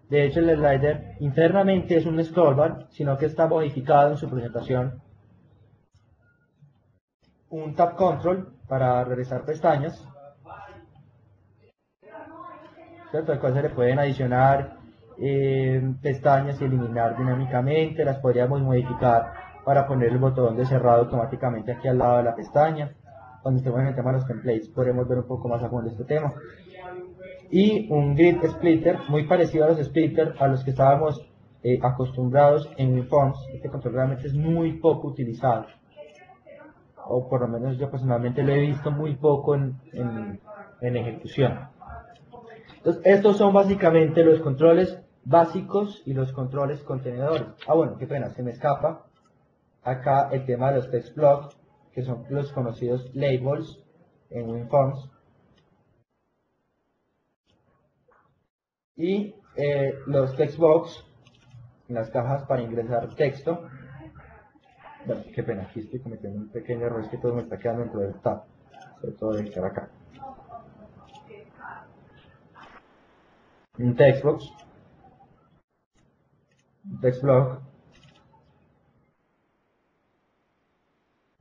De hecho, el slider internamente es un scroll bar, sino que está modificado en su presentación. Un tab control para regresar pestañas, ¿cierto? Al cual se le pueden adicionar pestañas y eliminar dinámicamente. Las podríamos modificar para poner el botón de cerrado automáticamente aquí al lado de la pestaña. Cuando estemos en el tema de los templates podremos ver un poco más a fondo este tema. Y un grid splitter muy parecido a los splitters a los que estábamos acostumbrados en WinForms. Este control realmente es muy poco utilizado, o por lo menos yo personalmente lo he visto muy poco en ejecución. Entonces, estos son básicamente los controles básicos y los controles contenedores. Bueno, qué pena, se me escapa acá el tema de los text blocks, que son los conocidos labels en WinForms. Y los text box, las cajas para ingresar texto. Bueno, qué pena, aquí estoy cometiendo un pequeño error, es que todo me está quedando dentro del tab, sobre todo de estar acá. Un text box, un text block.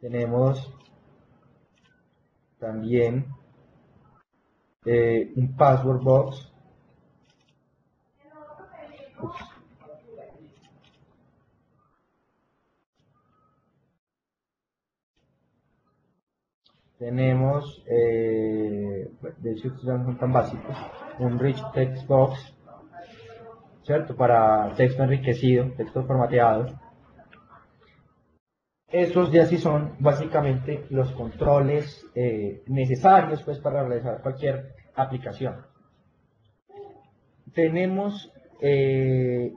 Tenemos también un password box. Tenemos, de hecho estos ya no son tan básicos, un rich text box, ¿cierto? Para texto enriquecido, texto formateado. Estos ya sí son básicamente los controles necesarios pues para realizar cualquier aplicación. Tenemos que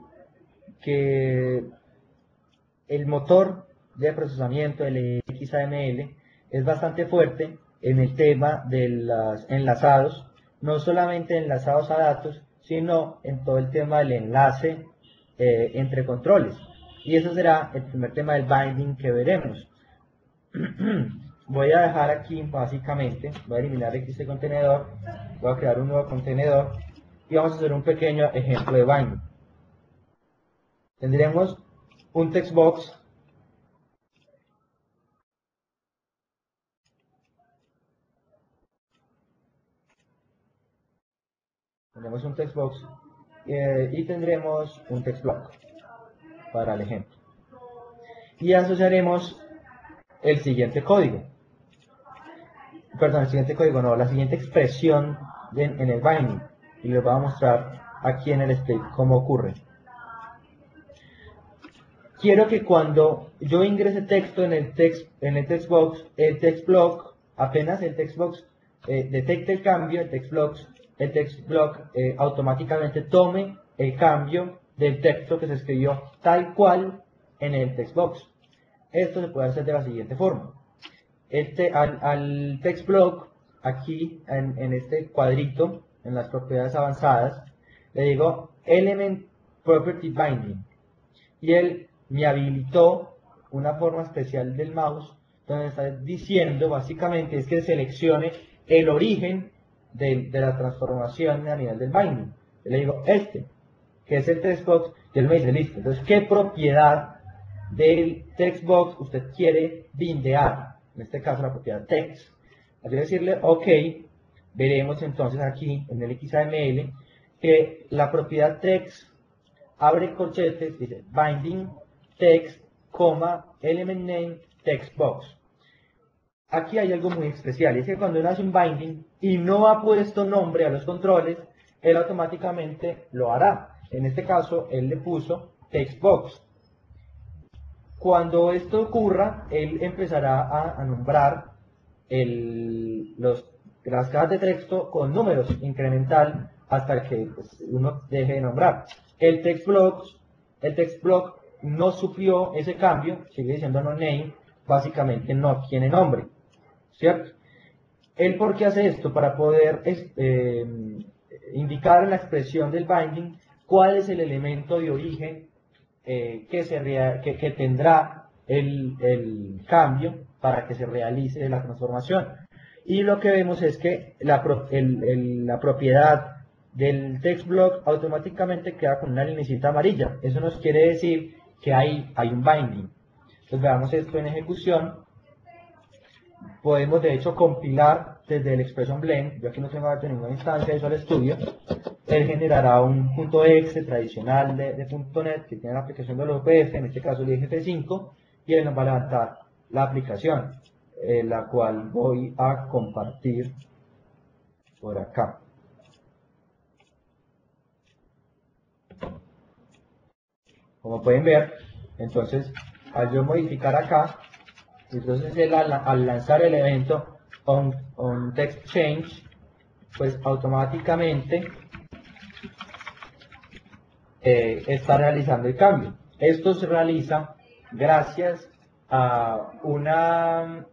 el motor de procesamiento del XAML es bastante fuerte en el tema de los enlazados, no solamente enlazados a datos, sino en todo el tema del enlace entre controles. Y eso será el primer tema del binding que veremos. Voy a dejar aquí básicamente, voy a eliminar este contenedor, voy a crear un nuevo contenedor y vamos a hacer un pequeño ejemplo de binding. Tendremos un text box y tendremos un text block para el ejemplo. Y asociaremos el siguiente código. Perdón, el siguiente código no, la siguiente expresión en el binding. y les voy a mostrar aquí en el split cómo ocurre. Quiero que cuando yo ingrese texto en el text box, el text block, apenas el text box detecte el cambio, el text block automáticamente tome el cambio del texto que se escribió tal cual en el text box. Esto se puede hacer de la siguiente forma. Al text block, aquí en este cuadrito, en las propiedades avanzadas, le digo Element Property Binding. Y él me habilitó una forma especial del mouse donde está diciendo básicamente es que seleccione el origen de la transformación a nivel del binding. Yo le digo que es el textbox, y él me dice listo. Entonces, ¿qué propiedad del textbox usted quiere bindear? En este caso, la propiedad text. Al decirle OK, veremos entonces aquí en el XAML que la propiedad text abre corchetes, dice binding text, element name text box. Aquí hay algo muy especial, es que cuando uno hace un binding y no ha puesto nombre a los controles, él automáticamente lo hará. En este caso, él le puso text box. Cuando esto ocurra, él empezará a nombrar las cajas de texto con números incremental hasta que pues, uno deje de nombrar. El text block no suplió ese cambio, sigue diciendo no name, básicamente no tiene nombre, ¿cierto? ¿El por qué hace esto? Para poder indicar en la expresión del binding cuál es el elemento de origen que tendrá el cambio para que se realice la transformación. Y lo que vemos es que la propiedad del text block automáticamente queda con una linecita amarilla. Eso nos quiere decir que hay un binding. Entonces veamos esto en ejecución. Podemos de hecho compilar desde el expression blend. Yo aquí no tengo ninguna instancia de Visual Studio. Él generará un .exe tradicional de .NET que tiene la aplicación del OPF, en este caso el IGF5, y él nos va a levantar la aplicación, la cual voy a compartir por acá. Como pueden ver, entonces al yo modificar acá, entonces él al lanzar el evento on text change, pues automáticamente está realizando el cambio. Esto se realiza gracias a una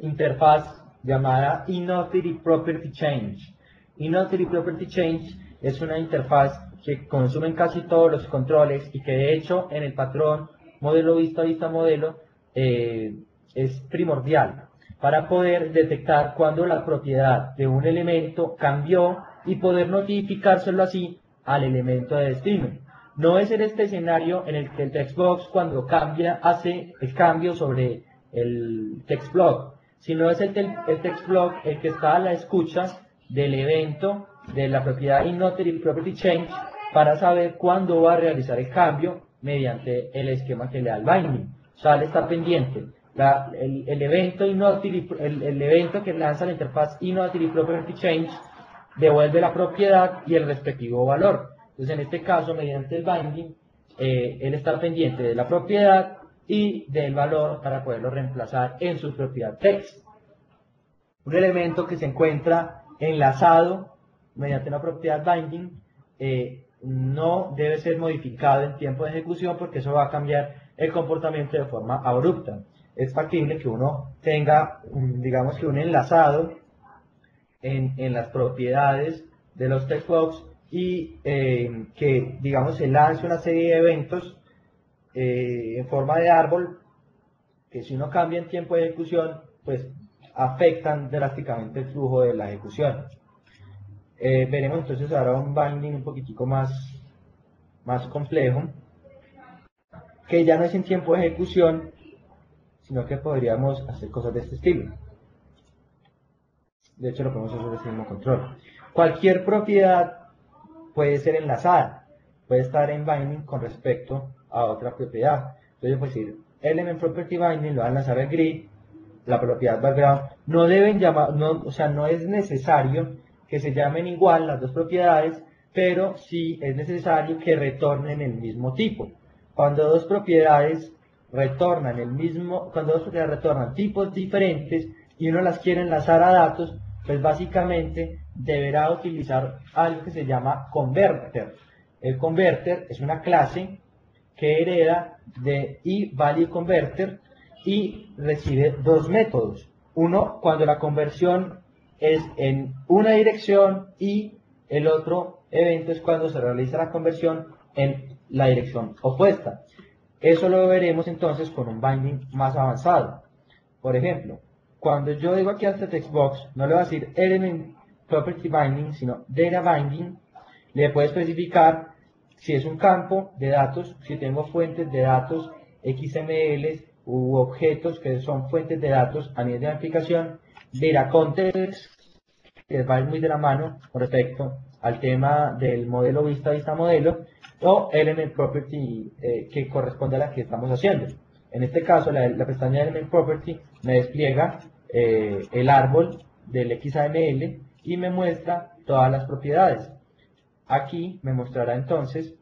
interfaz llamada Inotity Property Change. Inotity Property Change es una interfaz que consumen casi todos los controles y que de hecho en el patrón modelo vista modelo es primordial para poder detectar cuando la propiedad de un elemento cambió y poder notificárselo así al elemento de destino. No es en este escenario en el que el textbox cuando cambia hace el cambio sobre el text block, sino es el text block el que está a la escucha del evento de la propiedad Inotity Property Change para saber cuándo va a realizar el cambio mediante el esquema que le da el binding. O sea, le está pendiente. El evento que lanza la interfaz Inotity Property Change devuelve la propiedad y el respectivo valor. Entonces, en este caso, mediante el binding, él está pendiente de la propiedad y del valor para poderlo reemplazar en su propiedad text. Un elemento que se encuentra enlazado mediante una propiedad binding no debe ser modificado en tiempo de ejecución porque eso va a cambiar el comportamiento de forma abrupta. Es factible que uno tenga, digamos que un enlazado en las propiedades de los textbox y que, digamos, se lance una serie de eventos en forma de árbol que si uno cambia en tiempo de ejecución, pues afectan drásticamente el flujo de la ejecución. Veremos entonces ahora un binding un poquitico más complejo, que ya no es en tiempo de ejecución, sino que podríamos hacer cosas de este estilo. De hecho, lo podemos hacer sobre este mismo control. Cualquier propiedad puede ser enlazada, puede estar en binding con respecto a otra propiedad. Entonces yo puedo decir, element property binding, lo van a lanzar al grid, la propiedad background. No deben llamar, o sea, no es necesario que se llamen igual las dos propiedades, pero sí es necesario que retornen el mismo tipo. Cuando dos propiedades retornan tipos diferentes y uno las quiere enlazar a datos, pues básicamente deberá utilizar algo que se llama converter. El converter es una clase que hereda de iValueConverter y recibe dos métodos. Uno cuando la conversión es en una dirección y el otro evento es cuando se realiza la conversión en la dirección opuesta. Eso lo veremos entonces con un binding más avanzado. Por ejemplo, cuando yo digo aquí a este textbox, no le voy a decir element property binding, sino data binding, le puedo especificar si es un campo de datos, si tengo fuentes de datos XML u objetos que son fuentes de datos a nivel de la aplicación, data context, que va muy de la mano con respecto al tema del modelo vista modelo, o element property que corresponde a la que estamos haciendo. En este caso, la pestaña element property me despliega el árbol del XAML y me muestra todas las propiedades. Aquí me mostrará entonces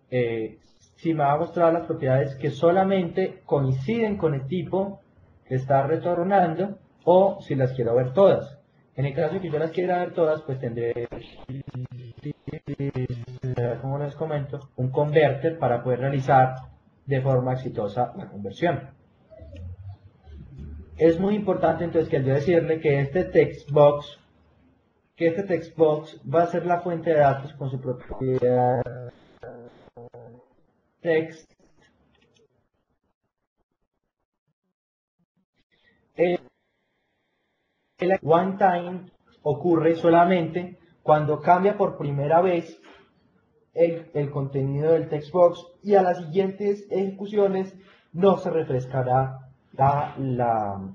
si me va a mostrar las propiedades que solamente coinciden con el tipo que está retornando o si las quiero ver todas. En el caso de que yo las quiera ver todas, pues tendré, como les comento, un converter para poder realizar de forma exitosa la conversión. Es muy importante entonces que yo decirle que este textbox va a ser la fuente de datos con su propiedad text. El one time ocurre solamente cuando cambia por primera vez el contenido del textbox y a las siguientes ejecuciones no se refrescará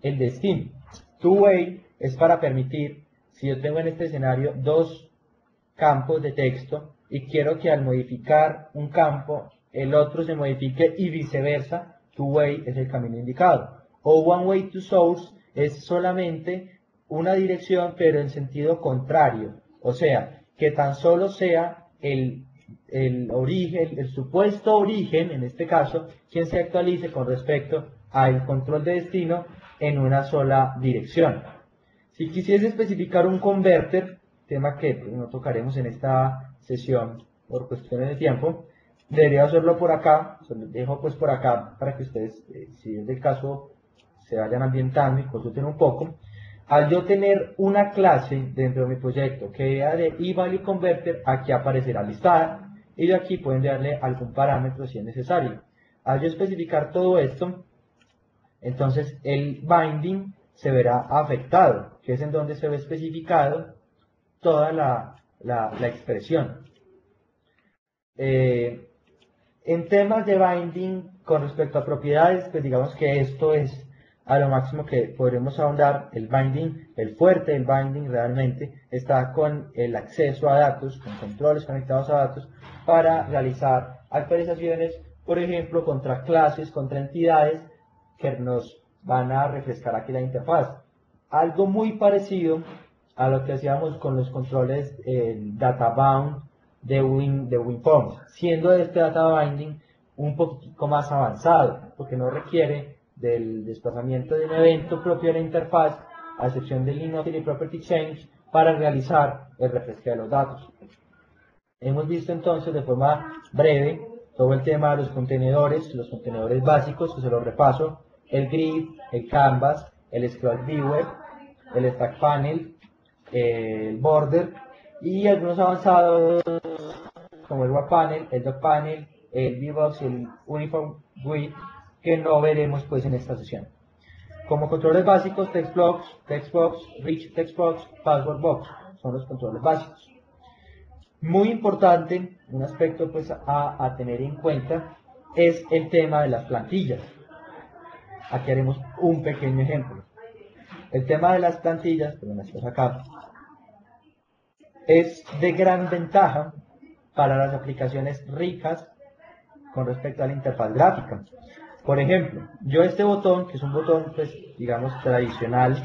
el destino. Two-way es para permitir, si yo tengo en este escenario dos campos de texto y quiero que al modificar un campo el otro se modifique y viceversa, two-way es el camino indicado. O one-way to source es solamente una dirección pero en sentido contrario, o sea, que tan solo sea el origen, el supuesto origen, en este caso, quien se actualice con respecto al control de destino en una sola dirección. Si quisiese especificar un converter, tema que no tocaremos en esta sesión por cuestiones de tiempo, debería hacerlo por acá, se lo dejo pues por acá para que ustedes, si es del caso, se vayan ambientando y consulten un poco. Al yo tener una clase dentro de mi proyecto que era de iValueConverter, aquí aparecerá listada y de aquí pueden darle algún parámetro si es necesario. Al yo especificar todo esto, entonces el binding se verá afectado, que es en donde se ve especificado toda la expresión. En temas de binding con respecto a propiedades, pues digamos que esto es a lo máximo que podremos ahondar. El binding, el fuerte del binding realmente está con el acceso a datos, con controles conectados a datos para realizar actualizaciones, por ejemplo, contra clases, contra entidades que nos van a refrescar aquí la interfaz. Algo muy parecido a lo que hacíamos con los controles databound de WinForms, siendo este data binding un poquito más avanzado, porque no requiere del desplazamiento de un evento propio de la interfaz, a excepción del Innovative Property Change, para realizar el refresco de los datos. Hemos visto entonces de forma breve todo el tema de los contenedores básicos, que se los repaso: el grid, el canvas, el scroll viewer, el stack panel, el border y algunos avanzados como el web panel, el doc panel, el VBox y el uniform grid, que no veremos pues en esta sesión. Como controles básicos, textbox, rich textbox, password box son los controles básicos. Muy importante, un aspecto pues a tener en cuenta es el tema de las plantillas. Aquí haremos un pequeño ejemplo. El tema de las plantillas, acá, es de gran ventaja para las aplicaciones ricas con respecto a la interfaz gráfica. Por ejemplo, yo este botón, que es un botón pues digamos tradicional,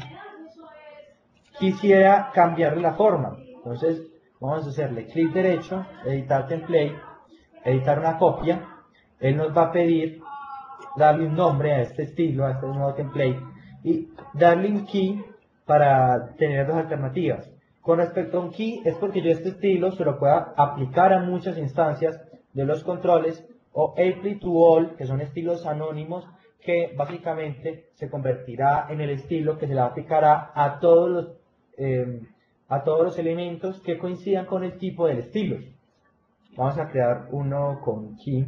quisiera cambiarle la forma. Entonces vamos a hacerle clic derecho, editar template, editar una copia. Él nos va a pedir darle un nombre a este estilo, a este nuevo template, y darle un key para tener dos alternativas. Con respecto a un key, es porque yo este estilo se lo pueda aplicar a muchas instancias de los controles, o apply to all, que son estilos anónimos, que básicamente se convertirá en el estilo que se le aplicará a todos los elementos que coincidan con el tipo del estilo. Vamos a crear uno con key,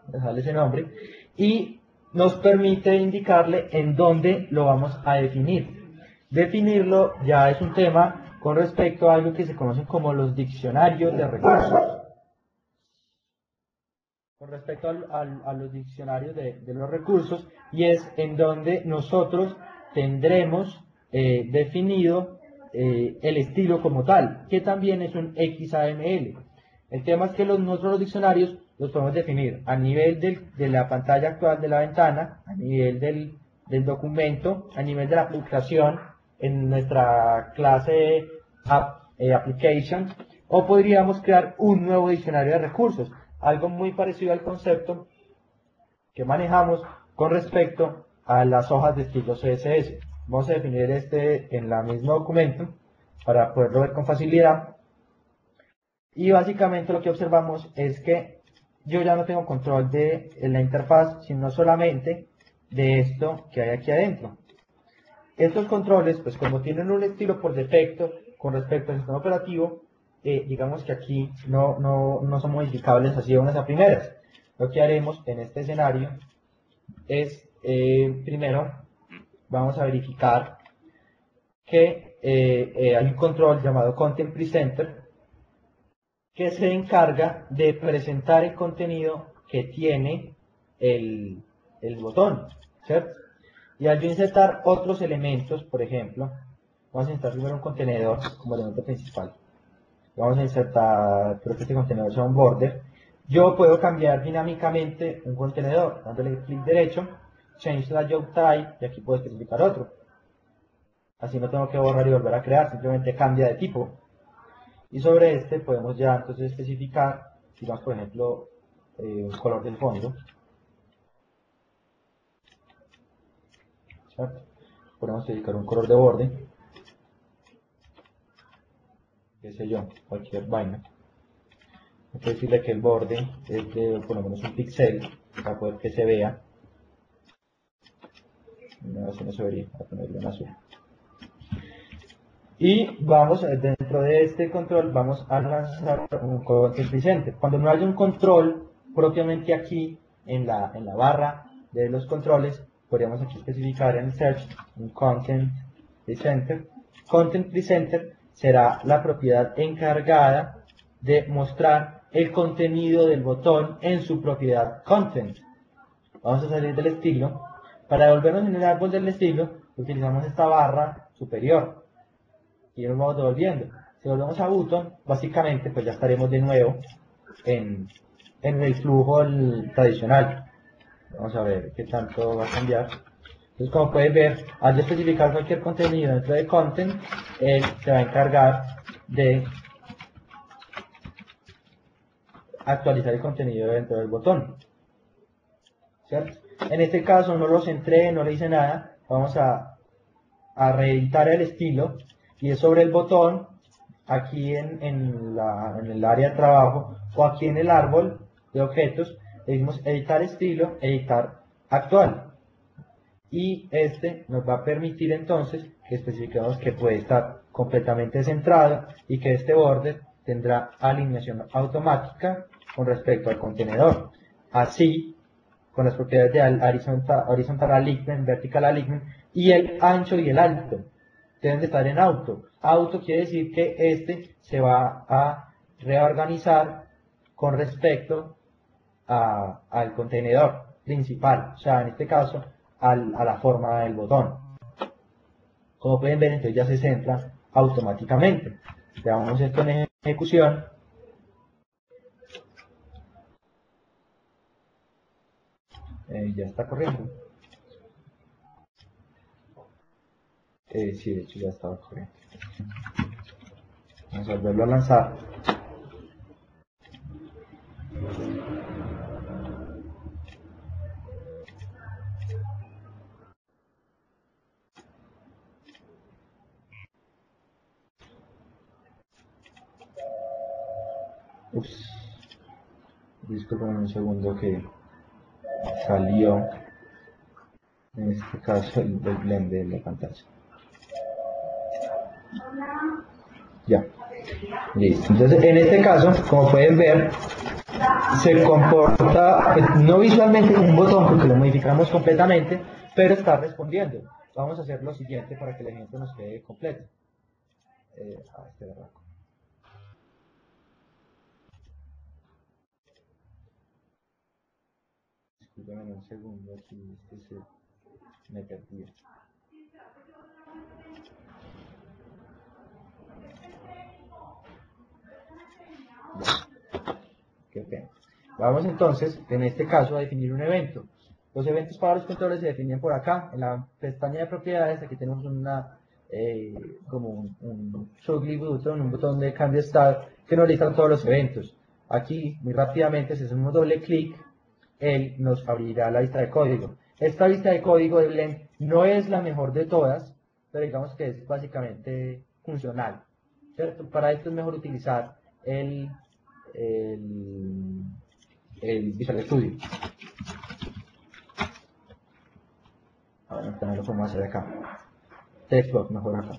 dejarle ese nombre, y nos permite indicarle en dónde lo vamos a definir. Definirlo ya es un tema con respecto a algo que se conocen como los diccionarios de recursos. Con respecto a los diccionarios de los recursos, y es en donde nosotros tendremos definido el estilo como tal, que también es un XAML. El tema es que nosotros los diccionarios los podemos definir a nivel de la pantalla actual de la ventana, a nivel del documento, a nivel de la aplicación en nuestra clase application, o podríamos crear un nuevo diccionario de recursos, algo muy parecido al concepto que manejamos con respecto a las hojas de estilo CSS. Vamos a definir este en el mismo documento para poderlo ver con facilidad. Y básicamente lo que observamos es que yo ya no tengo control de la interfaz, sino solamente de esto que hay aquí adentro. Estos controles, pues como tienen un estilo por defecto con respecto al sistema operativo, digamos que aquí no son modificables así de unas a primeras. Lo que haremos en este escenario es, primero, vamos a verificar que hay un control llamado Content Presenter que se encarga de presentar el contenido que tiene el botón, ¿cierto? Y al yo insertar otros elementos, por ejemplo, vamos a insertar primero un contenedor como elemento principal. Vamos a insertar, creo que este contenedor sea un border. Yo puedo cambiar dinámicamente un contenedor, dándole clic derecho, change layout type, y aquí puedo especificar otro. Así no tengo que borrar y volver a crear, simplemente cambia de tipo. Y sobre este podemos ya entonces especificar, digamos por ejemplo, un color del fondo. ¿Cierto? Podemos especificar un color de borde, qué sé yo, cualquier vaina. Hay que decirle que el borde es de por lo menos un píxel para poder que se vea. No, así no se vería, voy a ponerlo en azul. Y vamos, dentro de este control, vamos a lanzar un content presenter. Cuando no haya un control propiamente aquí en la barra de los controles, podríamos aquí especificar en search un content presenter. Content presenter será la propiedad encargada de mostrar el contenido del botón en su propiedad content. Vamos a salir del estilo. Para devolvernos en el árbol del estilo, utilizamos esta barra superior y nos vamos devolviendo. Si volvemos a button, básicamente pues ya estaremos de nuevo en el flujo tradicional. Vamos a ver qué tanto va a cambiar. Entonces, como puedes ver, al especificar cualquier contenido dentro de content, él se va a encargar de actualizar el contenido dentro del botón, ¿cierto? En este caso no lo centré, no le hice nada. Vamos a reeditar el estilo, y es sobre el botón, aquí en el área de trabajo, o aquí en el árbol de objetos, le decimos editar estilo, editar actual. Y este nos va a permitir entonces que especifiquemos que puede estar completamente centrado y que este border tendrá alineación automática con respecto al contenedor. Así, con las propiedades de horizontal alignment, vertical alignment, y el ancho y el alto deben de estar en auto. Auto quiere decir que este se va a reorganizar con respecto al contenedor principal, o sea, en este caso, a la forma del botón. Como pueden ver, entonces ya se centra automáticamente. Veamos esto en ejecución. Ya está corriendo. Sí, de hecho ya estaba corriendo. Vamos a volverlo a lanzar. Ups. Disculpen un segundo que salió en este caso el blend de la pantalla. Ya, listo. Entonces en este caso, como pueden ver, se comporta no visualmente como un botón porque lo modificamos completamente, pero está respondiendo. Vamos a hacer lo siguiente para que el ejemplo nos quede completo. Este de arranco. Disculpen un segundo, aquí me perdí. Qué pena. Vamos entonces, en este caso, a definir un evento. Los eventos para los controles se definen por acá, en la pestaña de propiedades. Aquí tenemos como un toggle button, un botón de cambio estado que nos lista todos los eventos. Aquí, muy rápidamente, si hacemos un doble clic, él nos abrirá la lista de código. Esta lista de código de Blend no es la mejor de todas, pero digamos que es básicamente funcional, ¿cierto? Para esto es mejor utilizar el Visual Studio. Ahora también lo podemos hacer acá. Textbox mejor acá.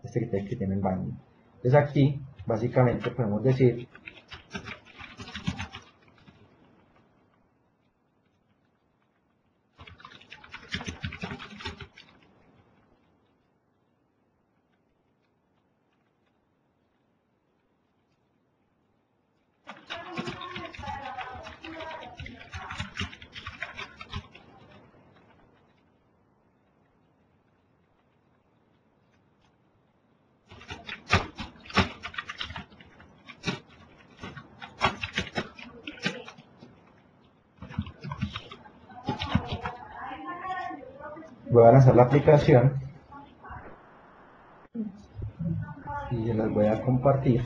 Este que tiene el binding. Entonces aquí, básicamente, podemos decir voy a lanzar la aplicación y se las voy a compartir.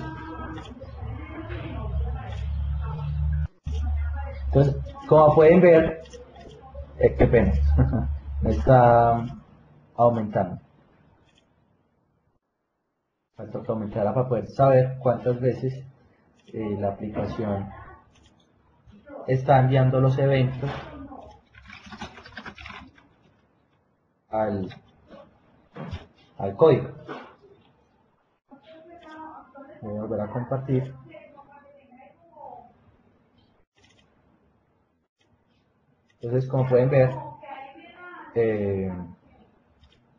Entonces, como pueden ver, qué pena, me está aumentando. Falta que aumentarla para poder saber cuántas veces la aplicación está enviando los eventos al código. Voy a volver a compartir. Entonces, como pueden ver,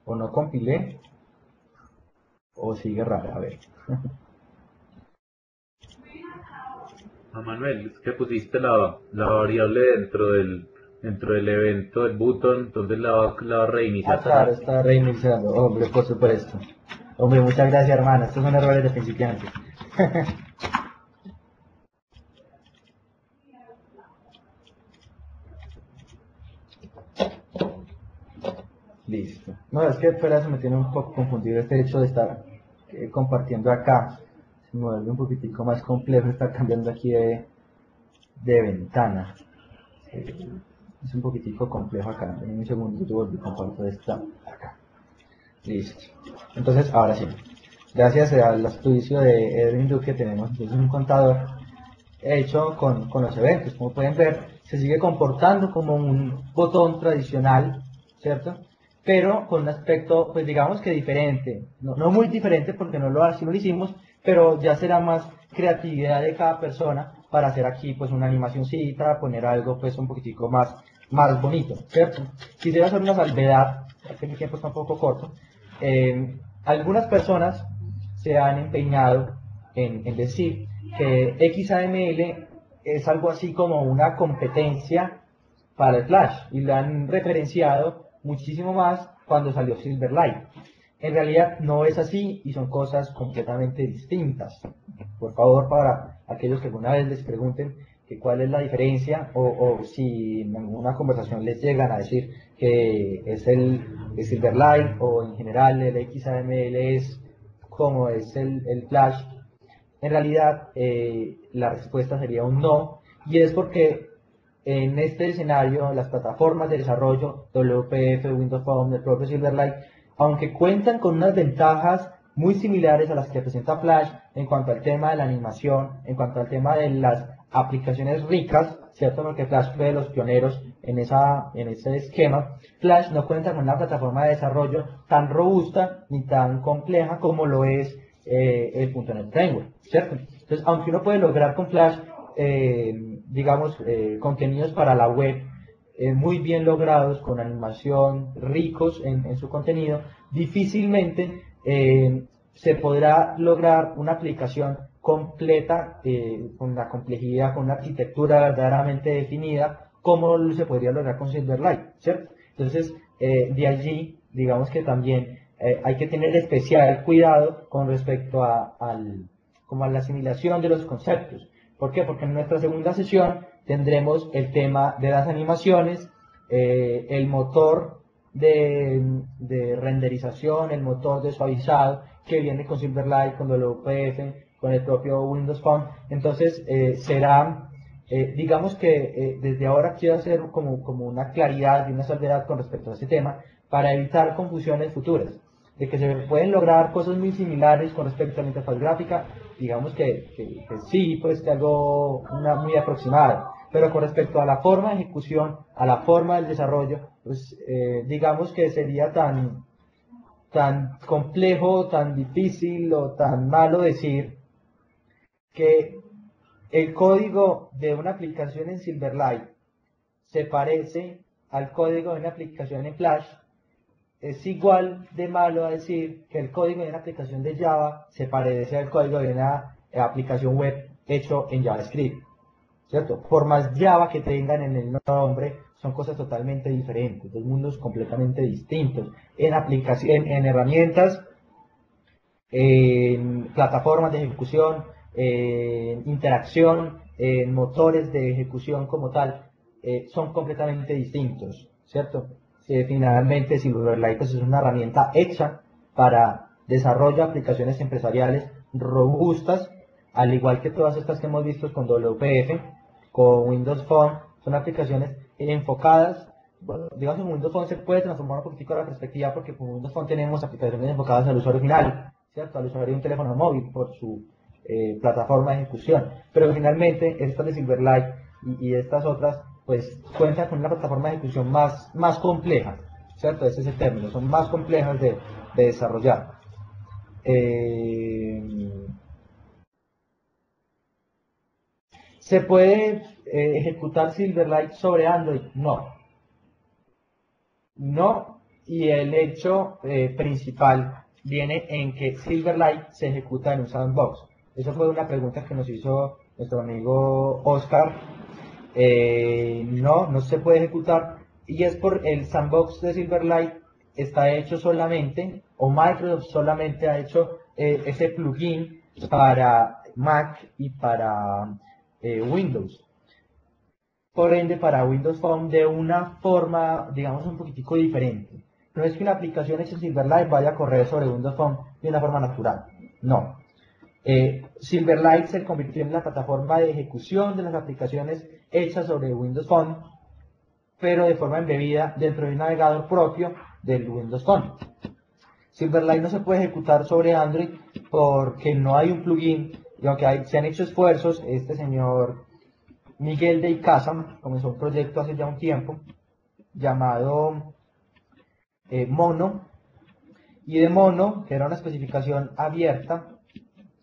o no compilé o sigue raro. A ver. Manuel, es que pusiste la variable dentro del evento del button, entonces la va a reiniciar. Claro, está reiniciando. Hombre, por supuesto. Hombre, muchas gracias, hermano. Estos son errores de principiantes. Listo. No, es que espera, se me tiene un poco confundido este hecho de estar compartiendo acá. Se me vuelve un poquitico más complejo estar cambiando aquí de ventana. Es un poquitico complejo acá. En un segundo yo vuelvo y comparto esta acá. Listo. Entonces, ahora sí. Gracias al estudio de Edwin Duque tenemos entonces un contador hecho con los eventos. Como pueden ver, se sigue comportando como un botón tradicional, ¿cierto? Pero con un aspecto, pues digamos que diferente. No muy diferente porque así no lo hicimos, pero ya será más creatividad de cada persona para hacer aquí pues una animacióncita, poner algo pues un poquitico más bonito, ¿cierto? Quisiera hacer una salvedad, ya que mi tiempo está un poco corto. Algunas personas se han empeñado en decir que XAML es algo así como una competencia para el Flash y lo han referenciado muchísimo más cuando salió Silverlight. En realidad no es así y son cosas completamente distintas. Por favor, para aquellos que alguna vez les pregunten que cuál es la diferencia o si en alguna conversación les llegan a decir que es el Silverlight o en general el XAML es como es el Flash, en realidad la respuesta sería un no, y es porque en este escenario las plataformas de desarrollo WPF, Windows Phone, el propio Silverlight, aunque cuentan con unas ventajas muy similares a las que presenta Flash en cuanto al tema de la animación, en cuanto al tema de las aplicaciones ricas, ¿cierto? Porque Flash fue de los pioneros en ese esquema. Flash no cuenta con una plataforma de desarrollo tan robusta ni tan compleja como lo es el .NET Framework, ¿cierto? Entonces, aunque uno puede lograr con Flash, contenidos para la web muy bien logrados, con animación, ricos en su contenido, difícilmente se podrá lograr una aplicación completa, con la complejidad, con una arquitectura verdaderamente definida, como se podría lograr con Silverlight, ¿cierto? Entonces, de allí, digamos que también hay que tener especial cuidado con respecto como a la asimilación de los conceptos. ¿Por qué? Porque en nuestra segunda sesión tendremos el tema de las animaciones, el motor de renderización, el motor de suavizado que viene con Silverlight, con WPF, con el propio Windows Phone. Entonces será, digamos que desde ahora quiero hacer como una claridad y una salvedad con respecto a este tema para evitar confusiones futuras, de que se pueden lograr cosas muy similares con respecto a la interfaz gráfica, digamos que sí, pues que algo muy aproximado, pero con respecto a la forma de ejecución, a la forma del desarrollo, pues digamos que sería tan complejo, tan difícil o tan malo decir que el código de una aplicación en Silverlight se parece al código de una aplicación en Flash. Es igual de malo a decir que el código de una aplicación de Java se parece al código de una aplicación web hecho en JavaScript, ¿cierto? Por más Java que tengan en el nombre, son cosas totalmente diferentes, dos mundos completamente distintos, en herramientas, en plataformas de ejecución, en interacción, en motores de ejecución como tal, son completamente distintos, ¿cierto? Finalmente, Silverlight pues, es una herramienta hecha para desarrollo de aplicaciones empresariales robustas, al igual que todas estas que hemos visto con WPF, con Windows Phone, son aplicaciones enfocadas. Bueno, digamos, en Windows Phone se puede transformar un poquitico la perspectiva porque con Windows Phone tenemos aplicaciones enfocadas al usuario final, ¿cierto? Al usuario de un teléfono móvil por su plataforma de ejecución. Pero finalmente, estas de Silverlight y estas otras, pues cuentan con una plataforma de ejecución más compleja, ¿cierto? Ese es el término, son más complejas de desarrollar. ¿Se puede ejecutar Silverlight sobre Android? No. No, y el hecho principal viene en que Silverlight se ejecuta en un sandbox. Esa fue una pregunta que nos hizo nuestro amigo Oscar. No se puede ejecutar, y es por el sandbox de Silverlight está hecho solamente, o Microsoft solamente ha hecho ese plugin para Mac y para Windows. Por ende, para Windows Phone de una forma, digamos, un poquitico diferente. No es que una aplicación hecha en Silverlight vaya a correr sobre Windows Phone de una forma natural. No. Silverlight se convirtió en la plataforma de ejecución de las aplicaciones hechas sobre Windows Phone, pero de forma embebida dentro de un navegador propio del Windows Phone. Silverlight no se puede ejecutar sobre Android porque no hay un plugin, y aunque se han hecho esfuerzos, este señor Miguel de Icaza comenzó un proyecto hace ya un tiempo llamado Mono, y de Mono, que era una especificación abierta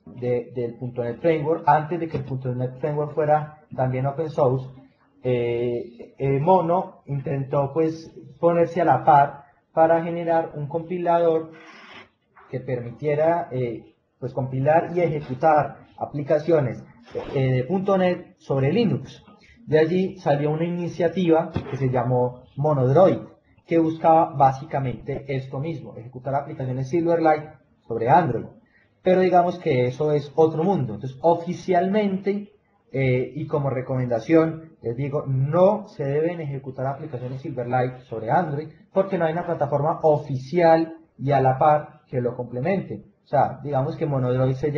del .NET Framework, antes de que el .NET Framework fuera también open source, Mono intentó pues ponerse a la par para generar un compilador que permitiera pues compilar y ejecutar aplicaciones de .NET sobre Linux. De allí salió una iniciativa que se llamó Monodroid, que buscaba básicamente esto mismo, ejecutar aplicaciones Silverlight sobre Android. Pero digamos que eso es otro mundo. Entonces, oficialmente y como recomendación, les digo, no se deben ejecutar aplicaciones Silverlight sobre Android porque no hay una plataforma oficial y a la par que lo complemente. sea, digamos que Monodroid se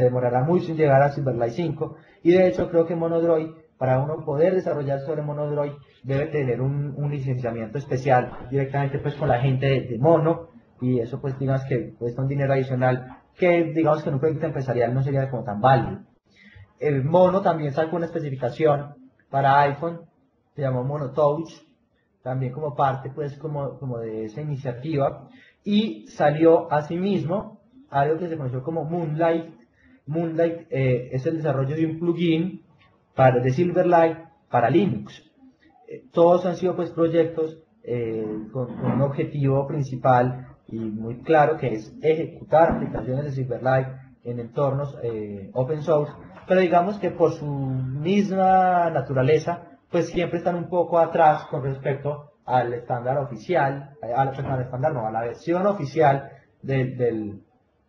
demorará mucho en llegar a Silverlight 5, y de hecho creo que Monodroid, para uno poder desarrollar sobre Monodroid, debe tener un licenciamiento especial directamente pues con la gente de Mono, y eso pues digamos que cuesta un dinero adicional que digamos que en un proyecto empresarial no sería como tan válido. El Mono también sacó una especificación para iPhone, se llamó Mono Touch, también como parte pues como de esa iniciativa, y salió asimismo algo que se conoció como Moonlight. Moonlight es el desarrollo de un plugin de Silverlight para Linux. Todos han sido pues proyectos con un objetivo principal y muy claro, que es ejecutar aplicaciones de Silverlight en entornos open source, pero digamos que por su misma naturaleza pues siempre están un poco atrás con respecto al estándar oficial, al estándar no, a la versión oficial de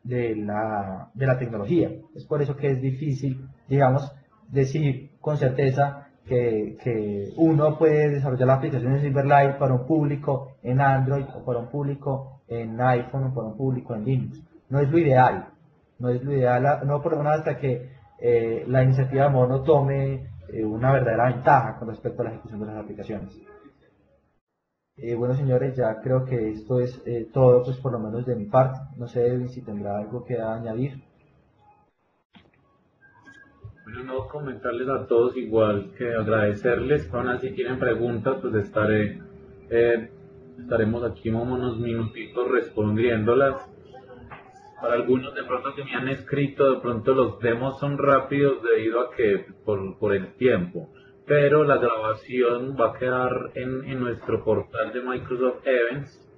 la tecnología. Es por eso que es difícil, digamos, decir con certeza que uno puede desarrollar la aplicación de Silverlight para un público en Android, o para un público en iPhone, o para un público en Linux. No es lo ideal, no es lo ideal, no por lo menos hasta que la iniciativa Mono tome una verdadera ventaja con respecto a la ejecución de las aplicaciones. Bueno, señores, ya creo que esto es todo, pues por lo menos de mi parte. No sé, Edwin, si tendrá algo que añadir. Bueno, no comentarles a todos igual que agradecerles. Aún así tienen preguntas, pues estaremos aquí unos minutitos respondiéndolas. Para algunos de pronto que me han escrito, de pronto los demos son rápidos debido a que por el tiempo, pero la grabación va a quedar en nuestro portal de Microsoft Events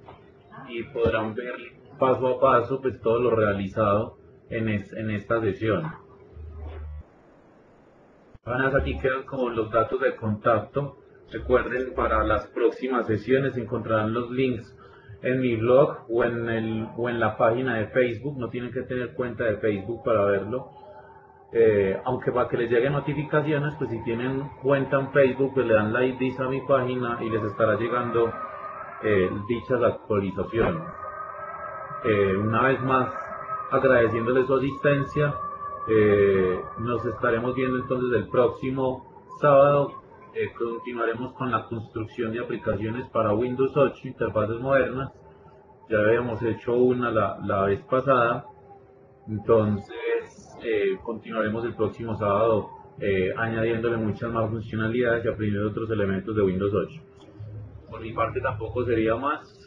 y podrán ver paso a paso pues todo lo realizado en esta sesión. Bueno, aquí quedan como los datos de contacto. Recuerden, para las próximas sesiones encontrarán los links en mi blog o en la página de Facebook. No tienen que tener cuenta de Facebook para verlo. Aunque para que les lleguen notificaciones, pues si tienen cuenta en Facebook, pues le dan like a mi página y les estará llegando dichas actualizaciones. Una vez más, agradeciéndoles su asistencia. Nos estaremos viendo entonces el próximo sábado. Continuaremos con la construcción de aplicaciones para Windows 8, interfaces modernas. Ya habíamos hecho una la vez pasada, entonces continuaremos el próximo sábado añadiéndole muchas más funcionalidades y aprendiendo otros elementos de Windows 8. Por mi parte tampoco sería más.